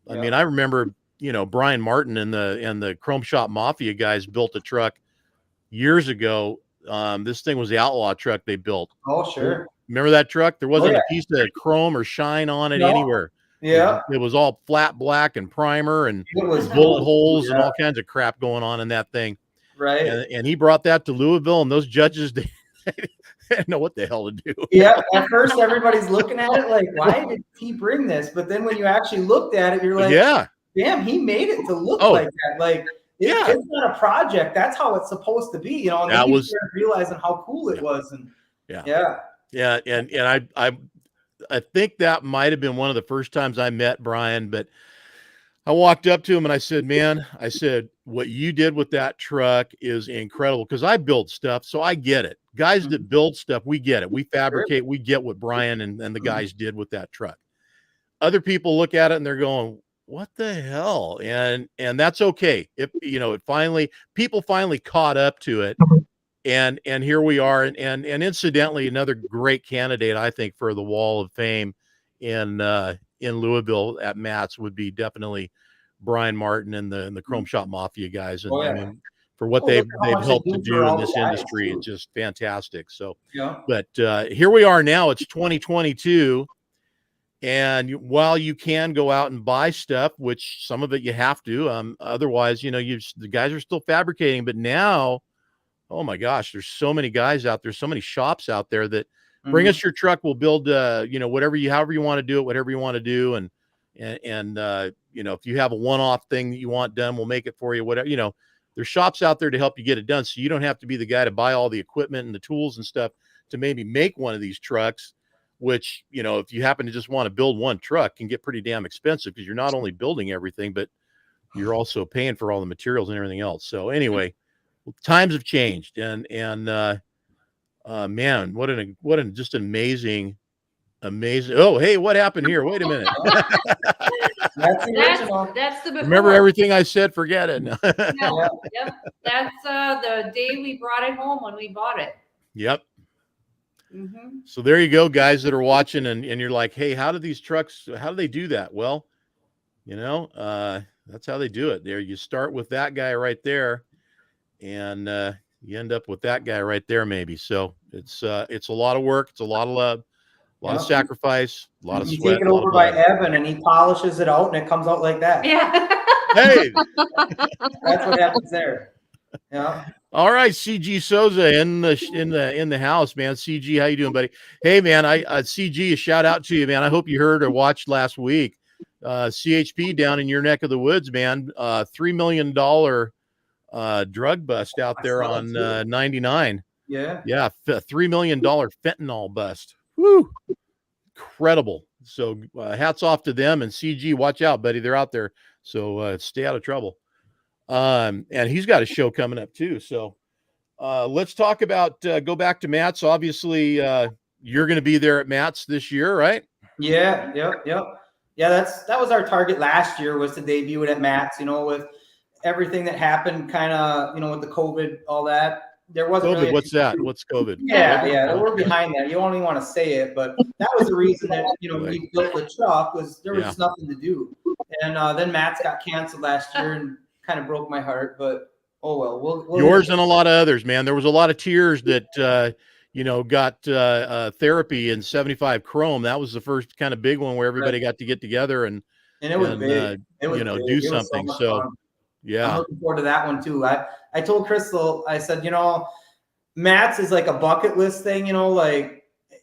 I mean, Yeah. I remember, you know, Brian Martin and the Chrome Shop Mafia guys built a truck years ago. This thing was the Outlaw truck they built. Oh, sure. Remember that truck? There Oh, wasn't yeah. a piece of chrome or shine on it No. anywhere. Yeah. It was all flat black and primer and It was bullet cool. holes and Yeah. all kinds of crap going on in that thing. Right. And he brought that to Louisville, and those judges, they didn't know what the hell to do. Yeah. At first, everybody's looking at it like, why did he bring this? But then when you actually looked at it, you're like, Yeah. damn, he made it to look Oh, like that. Like, yeah. it's not a project. That's how it's supposed to be, you know. And then That you was start realizing how cool it yeah. was. And Yeah. yeah. Yeah. And I think that might have been one of the first times I met Brian, but I walked up to him and I said, man, I said, what you did with that truck is incredible, because I build stuff, so I get it. Guys that build stuff, we get it. We fabricate, we get what Brian and the guys did with that truck. Other people look at it and they're going, what the hell? And that's okay. If, you know, people finally caught up to it. And here we are. And incidentally, another great candidate, I think, for the Wall of Fame in Louisville at Matt's would be definitely Brian Martin and the Chrome Shop Mafia guys. And Oh, I yeah. mean, for what Oh, look at how they've much they helped to do for do in all the this guys, industry, too. it's just fantastic. So, Yeah. but here we are now. It's 2022. And while you can go out and buy stuff, which some of it you have to, otherwise, you know, the guys are still fabricating. But now, oh my gosh, there's so many guys out there, so many shops out there that bring us your truck. We'll build, you know, however you want to do it, whatever you want to do. And you know, if you have a one-off thing that you want done, we'll make it for you, whatever, you know, there's shops out there to help you get it done. So you don't have to be the guy to buy all the equipment and the tools and stuff to maybe make one of these trucks, which, you know, if you happen to just want to build one truck, can get pretty damn expensive, because you're not only building everything, but you're also paying for all the materials and everything else. So anyway, times have changed, and man, what an just amazing. Oh, hey, what happened here? Wait a minute. That's the original. That's the before. Remember everything I said? Forget it. Yeah, yep. That's the day we brought it home when we bought it. Yep. Mm-hmm. So there you go, guys that are watching, and you're like, hey, how do they do that? Well, you know, that's how they do it. There, you start with that guy right there, and you end up with that guy right there, maybe. So it's a lot of work. It's a lot of love, a lot of sacrifice, a lot of You sweat, take it a lot over of by blood. Evan and he polishes it out and it comes out like that. Yeah. Hey, That's what happens there. Yeah. all right, CG Souza in the house, man. CG, how you doing, buddy? Hey, man, CG, a shout out to you, man. I hope you heard or watched last week. CHP down in your neck of the woods, man. $3 million drug bust out there on 99. Yeah. Yeah, $3 million fentanyl bust. Woo, incredible. So hats off to them, and CG, watch out, buddy. They're out there, so stay out of trouble. And he's got a show coming up too. So let's talk about go back to Matt's. Obviously, you're going to be there at Matt's this year, right? Yeah. Yep. Yeah. That was our target last year, was to debut it at Matt's. You know, with everything that happened, kind of, you know, with the COVID, all that. There wasn't COVID. really What's that? What's COVID? Yeah, we're behind that. You don't even want to say it, but that was the reason that, you know, we built the truck, was there was just nothing to do. And then Matt's got canceled last year and kind of broke my heart, but oh well. We'll Yours and a lot of others, man. There was a lot of tears that you know, got therapy in 75 Chrome. That was the first kind of big one where everybody got to get together and it was big. It was, you know, big. do It was something. much So fun. yeah, I'm looking forward to that one too. I told Crystal, I said, you know, Matt's is like a bucket list thing, you know, like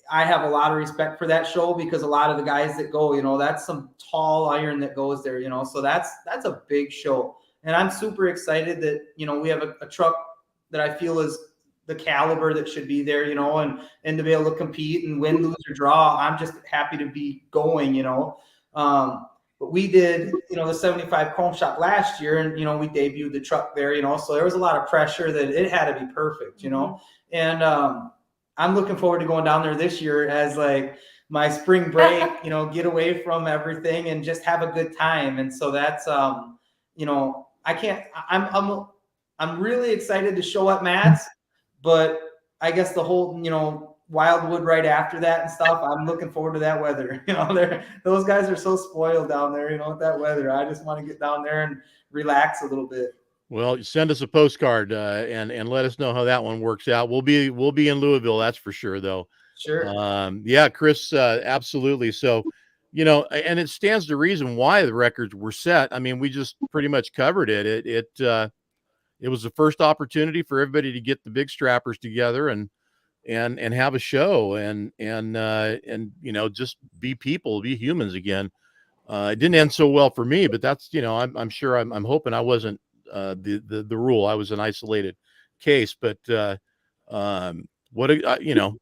I have a lot of respect for that show, because a lot of the guys that go, you know, that's some tall iron that goes there, you know, so that's a big show. And I'm super excited that, you know, we have a truck that I feel is the caliber that should be there, you know, and to be able to compete and win, lose, or draw. I'm just happy to be going, you know. But we did, you know, the 75 Chrome Shop last year, and, you know, we debuted the truck there, you know, so there was a lot of pressure that it had to be perfect, you know. And I'm looking forward to going down there this year as like my spring break, you know, get away from everything and just have a good time. And so that's, you know, I'm really excited to show at Matt's, but I guess the whole, you know, Wildwood right after that and stuff, I'm looking forward to that weather. You know, those guys are so spoiled down there, you know, with that weather. I just want to get down there and relax a little bit. well, send us a postcard and let us know how that one works out. We'll be in Louisville, that's for sure, though. Sure. Yeah, Chris, absolutely. So, you know, and it stands to reason why the records were set. I mean, we just pretty much covered it. It was the first opportunity for everybody to get the big strappers together and have a show and you know, just be people, be humans again. It didn't end so well for me, but that's, you know, I'm sure I'm hoping I wasn't the rule. I was an isolated case, but what a you know,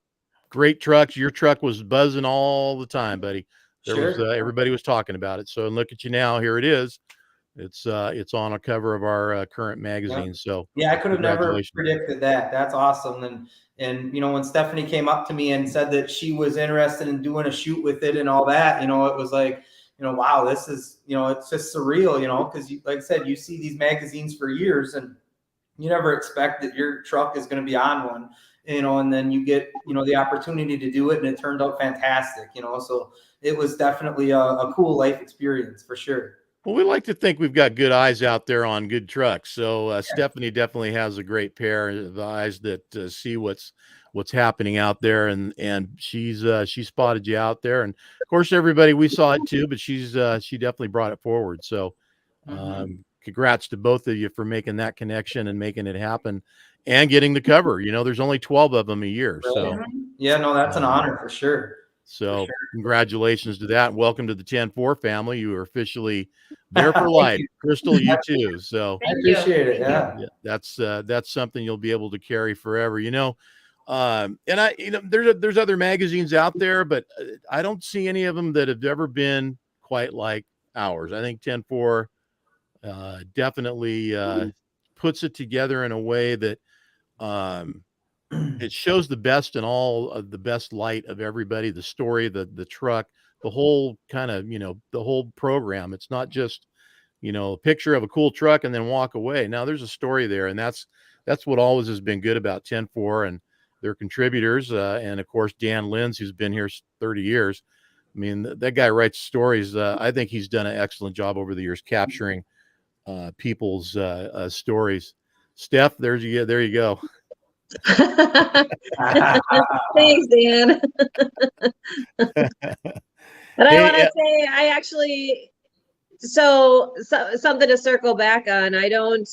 great trucks. Your truck was buzzing all the time, buddy. There was everybody was talking about it. So, and look at you now. Here it is. It's on a cover of our current magazine. So yeah, I could have never predicted that. That's awesome. And you know, when Stephanie came up to me and said that she was interested in doing a shoot with it and all that, you know, it was like, you know, wow, this is, you know, it's just surreal, you know, because like I said, you see these magazines for years and you never expect that your truck is going to be on one, you know, and then you get, you know, the opportunity to do it and it turned out fantastic, you know, so it was definitely a cool life experience for sure. Well, we like to think we've got good eyes out there on good trucks. So Stephanie definitely has a great pair of eyes that see what's happening out there, and she spotted you out there, and of course everybody, we saw it too, but she definitely brought it forward. So congrats to both of you for making that connection and making it happen and getting the cover. You know, there's only 12 of them a year. So yeah, no, that's an honor for sure. So congratulations to that. Welcome to the 10-4 family. You are officially there for life. Crystal, you too. So I appreciate it. Yeah. That's something you'll be able to carry forever, you know. And I, you know, there's other magazines out there, but I don't see any of them that have ever been quite like ours. I think 10-4 definitely puts it together in a way that it shows the best in all of the best light of everybody, the story, the truck, the whole kind of, you know, the whole program. It's not just, you know, a picture of a cool truck and then walk away. Now there's a story there, and that's what always has been good about 10-4 and their contributors. And of course, Dan Linz, who's been here 30 years. I mean, that guy writes stories. I think he's done an excellent job over the years capturing people's stories. Steph, there you go. Thanks, Dan. But I Hey, want to say, I actually, so something to circle back on. I don't,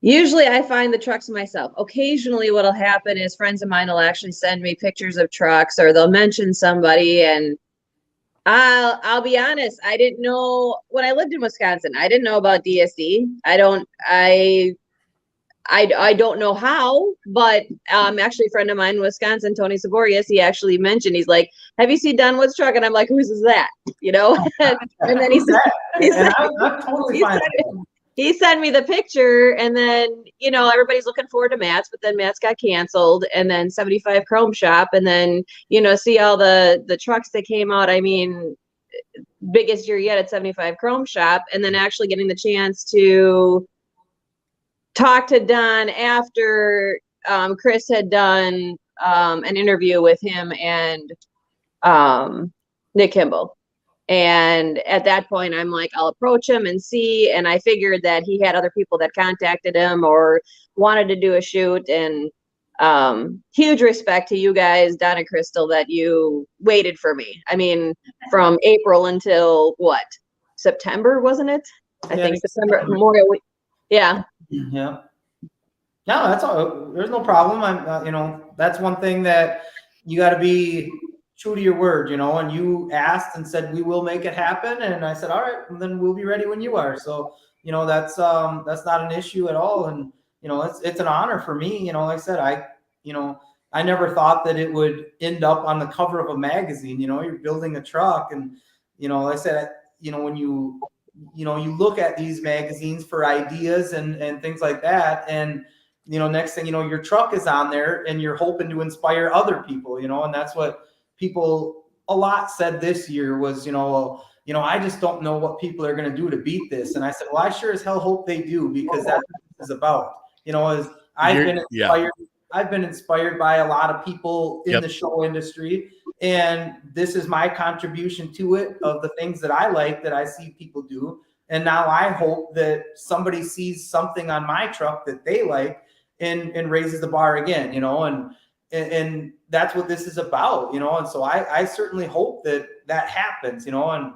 usually I find the trucks myself. Occasionally what'll happen is friends of mine will actually send me pictures of trucks, or they'll mention somebody, and I'll be honest, I didn't know when I lived in Wisconsin, I didn't know about DSD. I don't know how, but actually a friend of mine in Wisconsin, Tony Saborius, he actually mentioned, he's like, have you seen Dunwood's truck? And I'm like, whose is that? You know? And then he said, I'm totally fine. he sent me the picture, and then, you know, everybody's looking forward to Matt's, but then Matt's got canceled, and then 75 Chrome Shop, and then, you know, see all the trucks that came out. I mean, biggest year yet at 75 Chrome Shop, and then actually getting the chance to talk to Don after Chris had done an interview with him and Nick Kimball. And at that point, I'm like, I'll approach him and see. And I figured that he had other people that contacted him or wanted to do a shoot. And huge respect to you guys, Don and Crystal, that you waited for me. I mean, from April until what? September, wasn't it? I think September, Memorial Week. Yeah. Yeah. No, that's all. There's no problem. I'm, you know, that's one thing that you got to be true to your word, you know, and you asked and said, we will make it happen. And I said, all right, then we'll be ready when you are. So, you know, that's not an issue at all. And, you know, it's an honor for me. You know, like I said, I never thought that it would end up on the cover of a magazine. You know, you're building a truck, and, you know, like I said, you know, when you look at these magazines for ideas and things like that. And, you know, next thing you know, your truck is on there and you're hoping to inspire other people, you know, and that's what people a lot said this year was, well, I just don't know what people are going to do to beat this. And I said, well, I sure as hell hope they do, because that's what this is about. You know, as I've been inspired by a lot of people in the show industry, and this is my contribution to it, of the things that I like that I see people do. And now I hope that somebody sees something on my truck that they like and raises the bar again, you know, and that's what this is about, you know. And so I certainly hope that happens, you know. And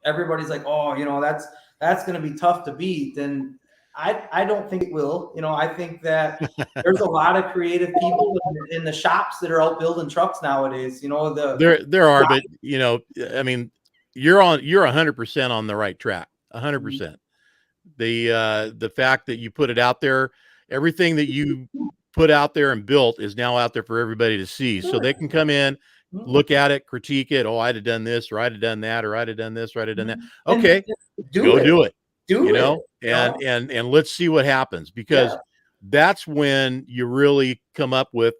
everybody's like, oh, you know, that's going to be tough to beat. And I don't think it will. You know, I think that there's a lot of creative people in the shops that are out building trucks nowadays. You know, there are, but you know, I mean, you're 100% on the right track, 100%. The fact that you put it out there, everything that you put out there and built is now out there for everybody to see. So they can come in, look at it, critique it. Oh, I'd have done this, or I'd have done that, or I'd have done this, or I'd have done that. Okay, do it. You know, and let's see what happens, because that's when you really come up with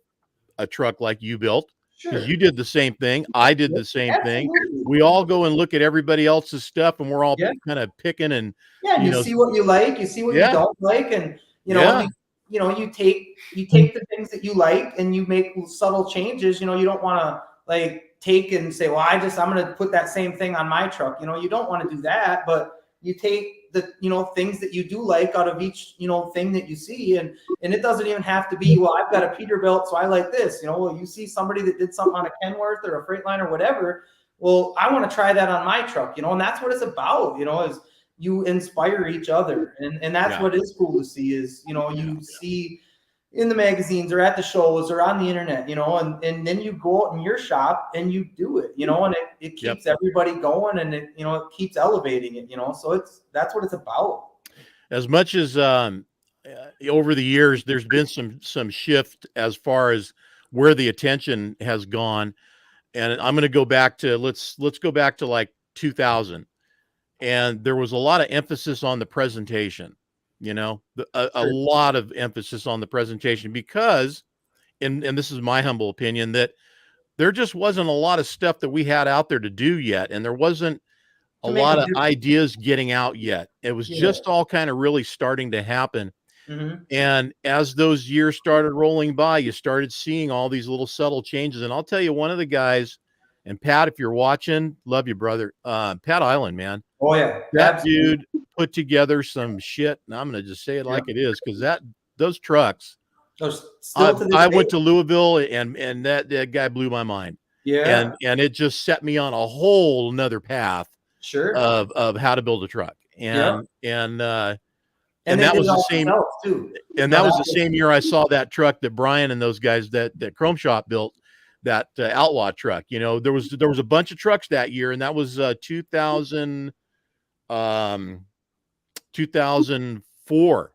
a truck like you built. Because you did the same thing. I did the same thing. We all go and look at everybody else's stuff, and we're all kind of picking and you see what you like, you see what you don't like, and you take the things that you like and you make subtle changes. You know, you don't want to like take and say, well, I'm going to put that same thing on my truck. You know, you don't want to do that, but you take the, things that you do like out of each, thing that you see. And it doesn't even have to be, well, I've got a Peterbilt, so I like this, well, you see somebody that did something on a Kenworth or a Freightliner or whatever. Well, I want to try that on my truck, and that's what it's about, is you inspire each other. And that's what is cool to see is, you see in the magazines or at the shows or on the internet, and then you go out in your shop and you do it, and it keeps everybody going, and it keeps elevating it, so that's what it's about. As much as over the years, there's been some shift as far as where the attention has gone. And I'm going to go back to, let's go back to like 2000. And there was a lot of emphasis on the presentation, a lot of emphasis on the presentation, because, and this is my humble opinion, that there just wasn't a lot of stuff that we had out there to do yet. And there wasn't a lot of ideas getting out yet. It was just all kind of really starting to happen. Mm-hmm. And as those years started rolling by, you started seeing all these little subtle changes. And I'll tell you, one of the guys, and Pat, if you're watching, love you, brother. Pat Island, man. Oh yeah. That dude put together some shit. And I'm going to just say it like it is, because those trucks So still to this I day. went to Louisville, and that guy blew my mind. Yeah, And it just set me on a whole nother path sure. of how to build a truck. Yeah. And And they that did was it the all same. themselves too. And Now that was that the same year I saw that truck that Brian and those guys that Chrome Shop built, that Outlaw truck. You know, there was a bunch of trucks that year, and that was 2000, 2004.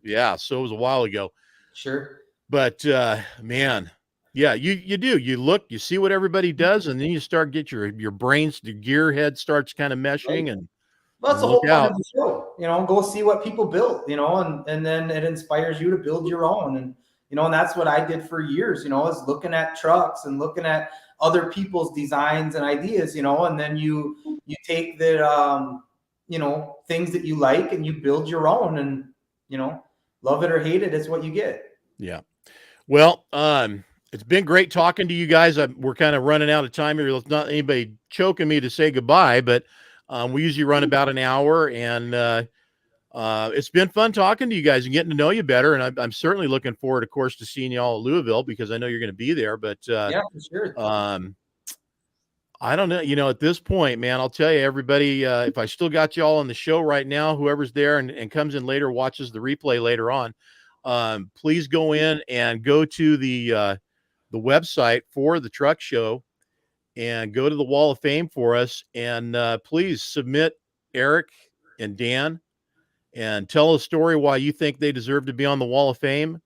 Yeah, so it was a while ago. Sure. But man, yeah, you do. You look, you see what everybody does, and then you start get your brains, the gear head starts kind of meshing, and Well, that's the look whole point out. of the show. You know, go see what people built, you know, and then it inspires you to build your own. And, you know, and that's what I did for years, you know, is looking at trucks and looking at other people's designs and ideas, you know, and then you take the, you know, things that you like and you build your own, and, you know, love it or hate it, it's what you get. Yeah. Well, it's been great talking to you guys. We're kind of running out of time here. There's not anybody choking me to say goodbye, but we usually run about an hour, and it's been fun talking to you guys and getting to know you better. And I'm certainly looking forward, of course, to seeing you all at Louisville, because I know you're going to be there. But Yeah, for sure. I don't know. You know, at this point, man, I'll tell you, everybody, if I still got you all on the show right now, whoever's there and comes in later, watches the replay later on, please go in and go to the website for the truck show and go to the Wall of Fame for us. And please submit Eric and Dan and tell a story why you think they deserve to be on the Wall of Fame.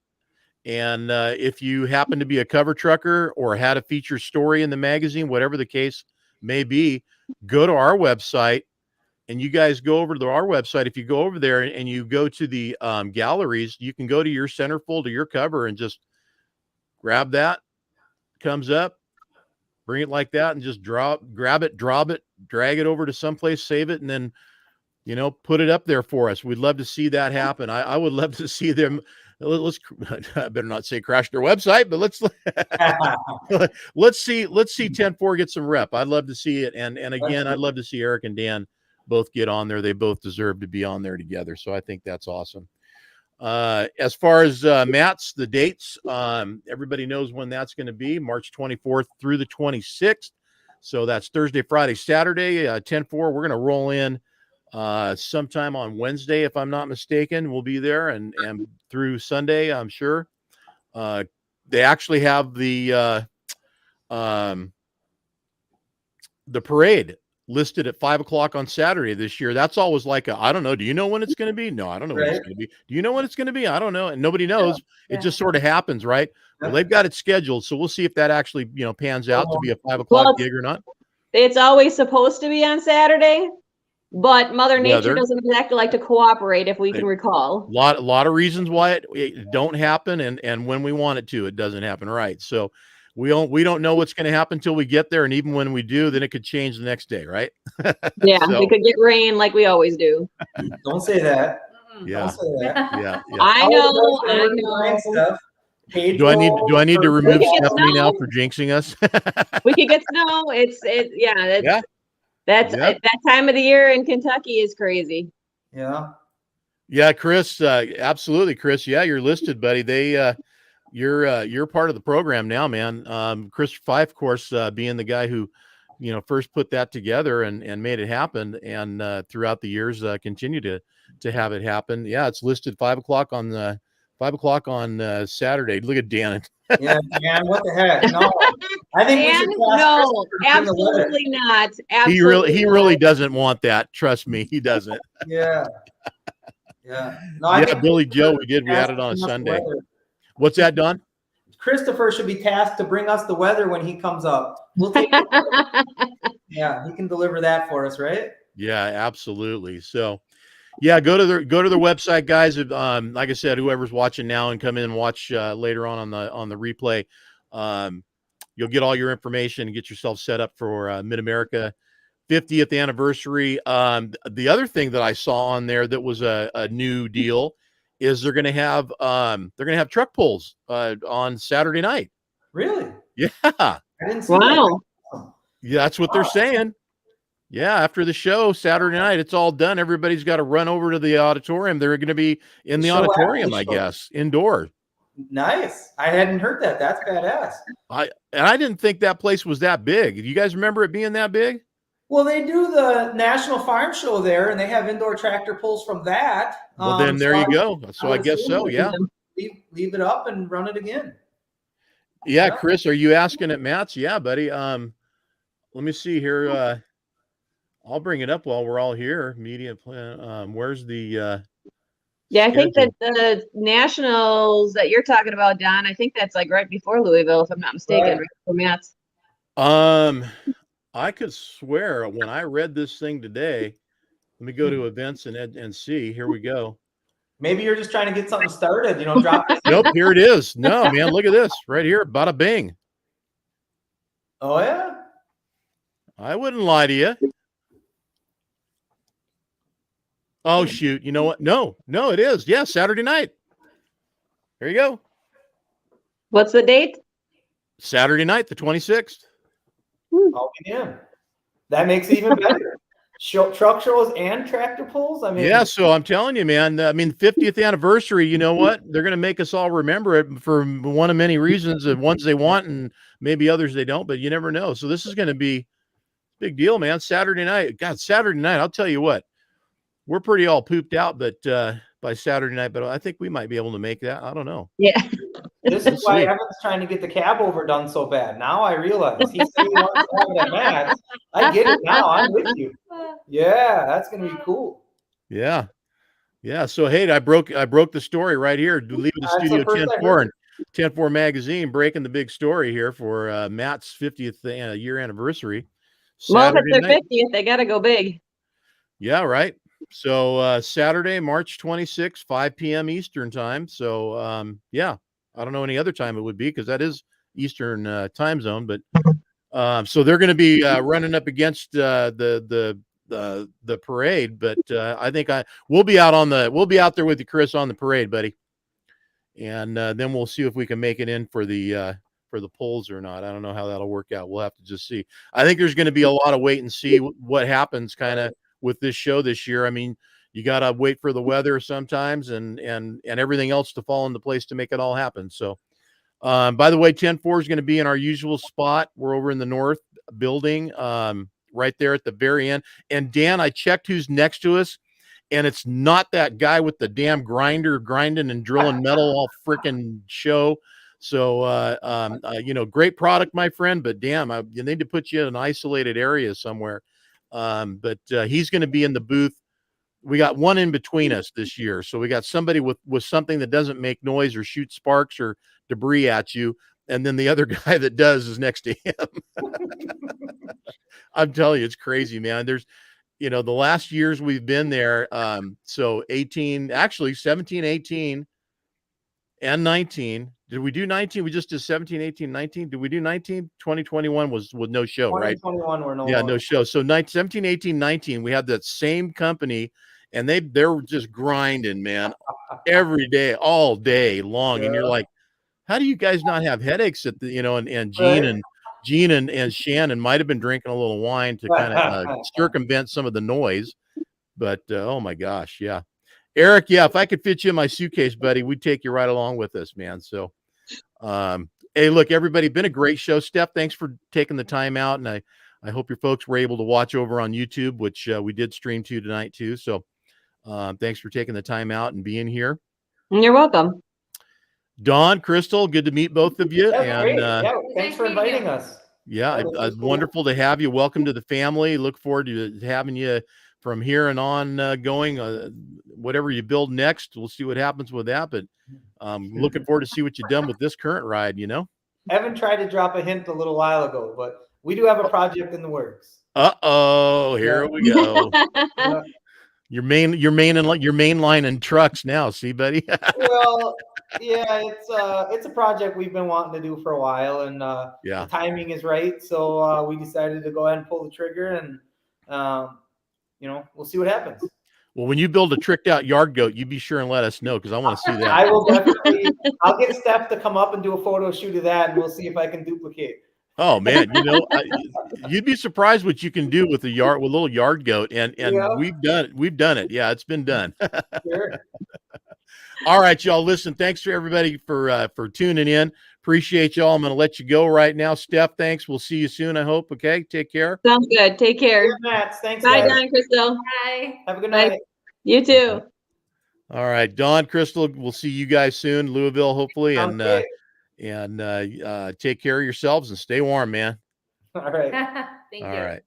And if you happen to be a cover trucker or had a feature story in the magazine, whatever the case may be, go to our website. And you guys go over to our website. If you go over there and you go to the galleries, you can go to your centerfold or your cover and just grab that. Comes up, bring it like that, and just grab it, drop it, drag it over to someplace, save it, and then, you know, put it up there for us. We'd love to see that happen. I would love to see them. I better not say crash their website, but let's see 10-4 get some rep. I'd love to see it. And again, I'd love to see Eric and Dan both get on there. They both deserve to be on there together. So I think that's awesome. As far as Matt's, the dates, everybody knows when that's going to be, March 24th through the 26th. So that's Thursday, Friday, Saturday, 10-4. We're going to roll in sometime on Wednesday, if I'm not mistaken. We'll be there and through Sunday, I'm sure. They actually have the parade listed at 5:00 on Saturday this year. That's always like I don't know. Do you know when it's going to be? No, I don't know when it's going to be. Do you know when it's going to be? I don't know. And nobody knows. Yeah. It just sort of happens, right? Well, they've got it scheduled. So we'll see if that actually, you know, pans out to be a 5:00 gig or not. It's always supposed to be on Saturday, but Mother Nature doesn't exactly like to cooperate, if we can recall. A lot of reasons why it don't happen, and when we want it to, it doesn't happen, right? So we don't know what's going to happen until we get there, and even when we do, then it could change the next day, right? Yeah, we could get rain like we always do. Don't say that. Yeah. Don't say that. Yeah. I know. Stuff. Do I need to remove Stephanie now for jinxing us? We could get snow. That time of the year in Kentucky is crazy. Yeah, Chris, absolutely, Chris. Yeah, you're listed, buddy. You're part of the program now, man. Chris Fife, of course, being the guy who, you know, first put that together and made it happen, and throughout the years continue to have it happen. Yeah, it's listed 5:00 on 5:00 on Saturday. Look at Dan. Yeah, Dan, what the heck? No, I think we should no, absolutely not. Absolutely he really doesn't want that. Trust me, he doesn't. Yeah. No, Billy Joe, we had it on a Sunday. What's that, Don? Christopher should be tasked to bring us the weather when he comes up. We'll take it. Yeah, he can deliver that for us, right? Yeah, absolutely. So, yeah, go to their website, guys. Like I said, whoever's watching now and come in and watch later on the replay, you'll get all your information and get yourself set up for Mid America 50th anniversary. The other thing that I saw on there that was a new deal is they're going to have truck pulls on Saturday night. Really? Yeah. I didn't see that. Yeah, that's what they're saying. Yeah, after the show Saturday night, it's all done. Everybody's got to run over to the auditorium. They're going to be in the auditorium, I guess, indoor. Nice. I hadn't heard that. That's badass. I didn't think that place was that big. Do you guys remember it being that big? Well, they do the National Farm Show there, and they have indoor tractor pulls from that. Well, then there you go. So I would guess assume so. we Yeah. can leave it up and run it again. Yeah, Chris, are you asking at Matt's? Yeah, buddy. Let me see here. I'll bring it up while we're all here. Media plan. Where's the Yeah, I think that schedule? the nationals that you're talking about, Don, I think that's like right before Louisville, if I'm not mistaken, right before Matt's. I could swear when I read this thing today. Let me go to events and see. Here we go. Maybe you're just trying to get something started. Drop this. Nope, here it is. No, man, look at this right here. Bada bing. Oh yeah. I wouldn't lie to you. Oh shoot! You know what? No, it is. Yeah, Saturday night. There you go. What's the date? Saturday night, the 26th. Oh yeah. That makes it even better. Truck shows and tractor pulls. I mean, Yeah, so I'm telling you, man. I mean, 50th anniversary. You know what? They're going to make us all remember it for one of many reasons. The ones they want, and maybe others they don't. But you never know. So this is going to be a big deal, man. Saturday night. God, Saturday night. I'll tell you what. We're pretty all pooped out, but by Saturday night. But I think we might be able to make that. I don't know. Yeah. This is why Evan's trying to get the cab over done so bad. Now I realize he said he wants to have it at Matt's. I get it now. I'm with you. Yeah, that's gonna be cool. Yeah. So hey, I broke the story right here. Leave it to Studio 10-4 and 10-4 magazine breaking the big story here for Matt's 50th year anniversary. Well, if it's their 50th, they gotta go big. Yeah, right. So Saturday, March 26th, 5 p.m. Eastern time. So yeah, I don't know any other time it would be because that is Eastern time zone. But so they're going to be running up against the parade. But I think we'll be out there with you, Chris, on the parade, buddy. And then we'll see if we can make it in for the polls or not. I don't know how that'll work out. We'll have to just see. I think there's going to be a lot of wait and see what happens kind of with this show this year. I mean, you got to wait for the weather sometimes and everything else to fall into place to make it all happen. So, by the way, 10-4 is going to be in our usual spot. We're over in the north building, right there at the very end. And Dan, I checked who's next to us, and it's not that guy with the damn grinder grinding and drilling metal all freaking show. So, great product, my friend, but damn, you need to put you in an isolated area somewhere. But he's going to be in the booth. We got one in between us this year. So we got somebody with something that doesn't make noise or shoot sparks or debris at you. And then the other guy that does is next to him. I'm telling you, it's crazy, man. There's, the last years we've been there. So 17, 18 and 19. Did we do 19? We just did 17, 18, 19. Did we do 19? 2021 was with no show, right? 2021 were no show. So 17, 18, 19, we had that same company, and they're just grinding, man, every day, all day long. Yeah. And you're like, how do you guys not have headaches at the, and Gene and Shannon might have been drinking a little wine to kind of circumvent some of the noise. But oh my gosh, yeah. Eric, yeah, if I could fit you in my suitcase, buddy, we'd take you right along with us, man. So, hey, look, everybody, been a great show. Steph, thanks for taking the time out. And I hope your folks were able to watch over on YouTube, which we did stream to tonight too. So, thanks for taking the time out and being here. You're welcome. Dawn, Crystal, good to meet both of you. And thanks for inviting us. Yeah, wonderful to have you. Welcome to the family. Look forward to having you from here and on going. Whatever you build next, we'll see what happens with that. But looking forward to see what you've done with this current ride. Evan tried to drop a hint a little while ago, but we do have a project in the works. Here we go. Yeah. Your main line in trucks now. See, buddy. Well, yeah, it's a project we've been wanting to do for a while, and the timing is right. So we decided to go ahead and pull the trigger, and we'll see what happens. Well, when you build a tricked out yard goat, you be sure and let us know because I want to see that. I will definitely. I'll get Steph to come up and do a photo shoot of that, and we'll see if I can duplicate. Oh man, you'd be surprised what you can do with a little yard goat, and we've done it. Yeah, it's been done. Sure. All right, y'all. Listen, thanks for everybody for tuning in. Appreciate y'all. I'm going to let you go right now. Steph, thanks. We'll see you soon, I hope. Okay, take care. Sounds good. Take care. Good, Max. Thanks, Bye, guys. Don and Crystal. Bye. Have a good Bye. night. You too. All right, Dawn, Crystal, we'll see you guys soon, Louisville, hopefully, and Okay. take care of yourselves and stay warm, man. All right. Thank All you. right.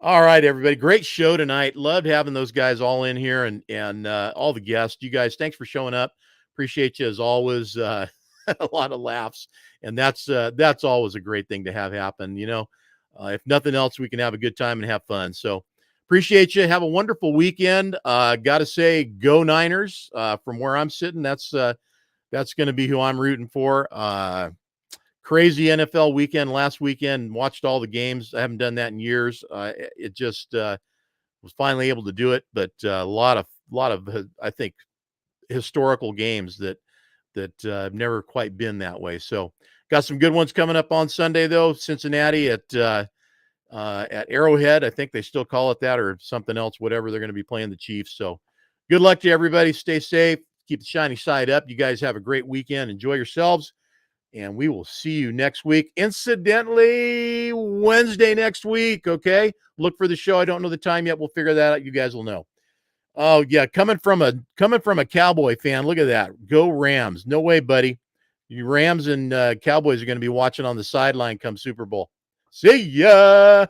All right, everybody. Great show tonight. Loved having those guys all in here and all the guests. You guys, thanks for showing up. Appreciate you as always. A lot of laughs, and that's always a great thing to have happen. You know, if nothing else, we can have a good time and have fun. So appreciate you. Have a wonderful weekend. Got to say, go Niners. From where I'm sitting, that's going to be who I'm rooting for. Crazy NFL weekend last weekend. Watched all the games. I haven't done that in years. It just was finally able to do it, but a lot of I think historical games that have never quite been that way. So got some good ones coming up on Sunday though. Cincinnati at Arrowhead. I think they still call it that or something else. Whatever, they're going to be playing the Chiefs. So good luck to everybody. Stay safe. Keep the shiny side up. You guys have a great weekend. Enjoy yourselves. And we will see you next week. Incidentally, Wednesday next week, okay? Look for the show. I don't know the time yet. We'll figure that out. You guys will know. Oh, yeah, coming from a Cowboy fan. Look at that. Go Rams. No way, buddy. You Rams and Cowboys are going to be watching on the sideline come Super Bowl. See ya.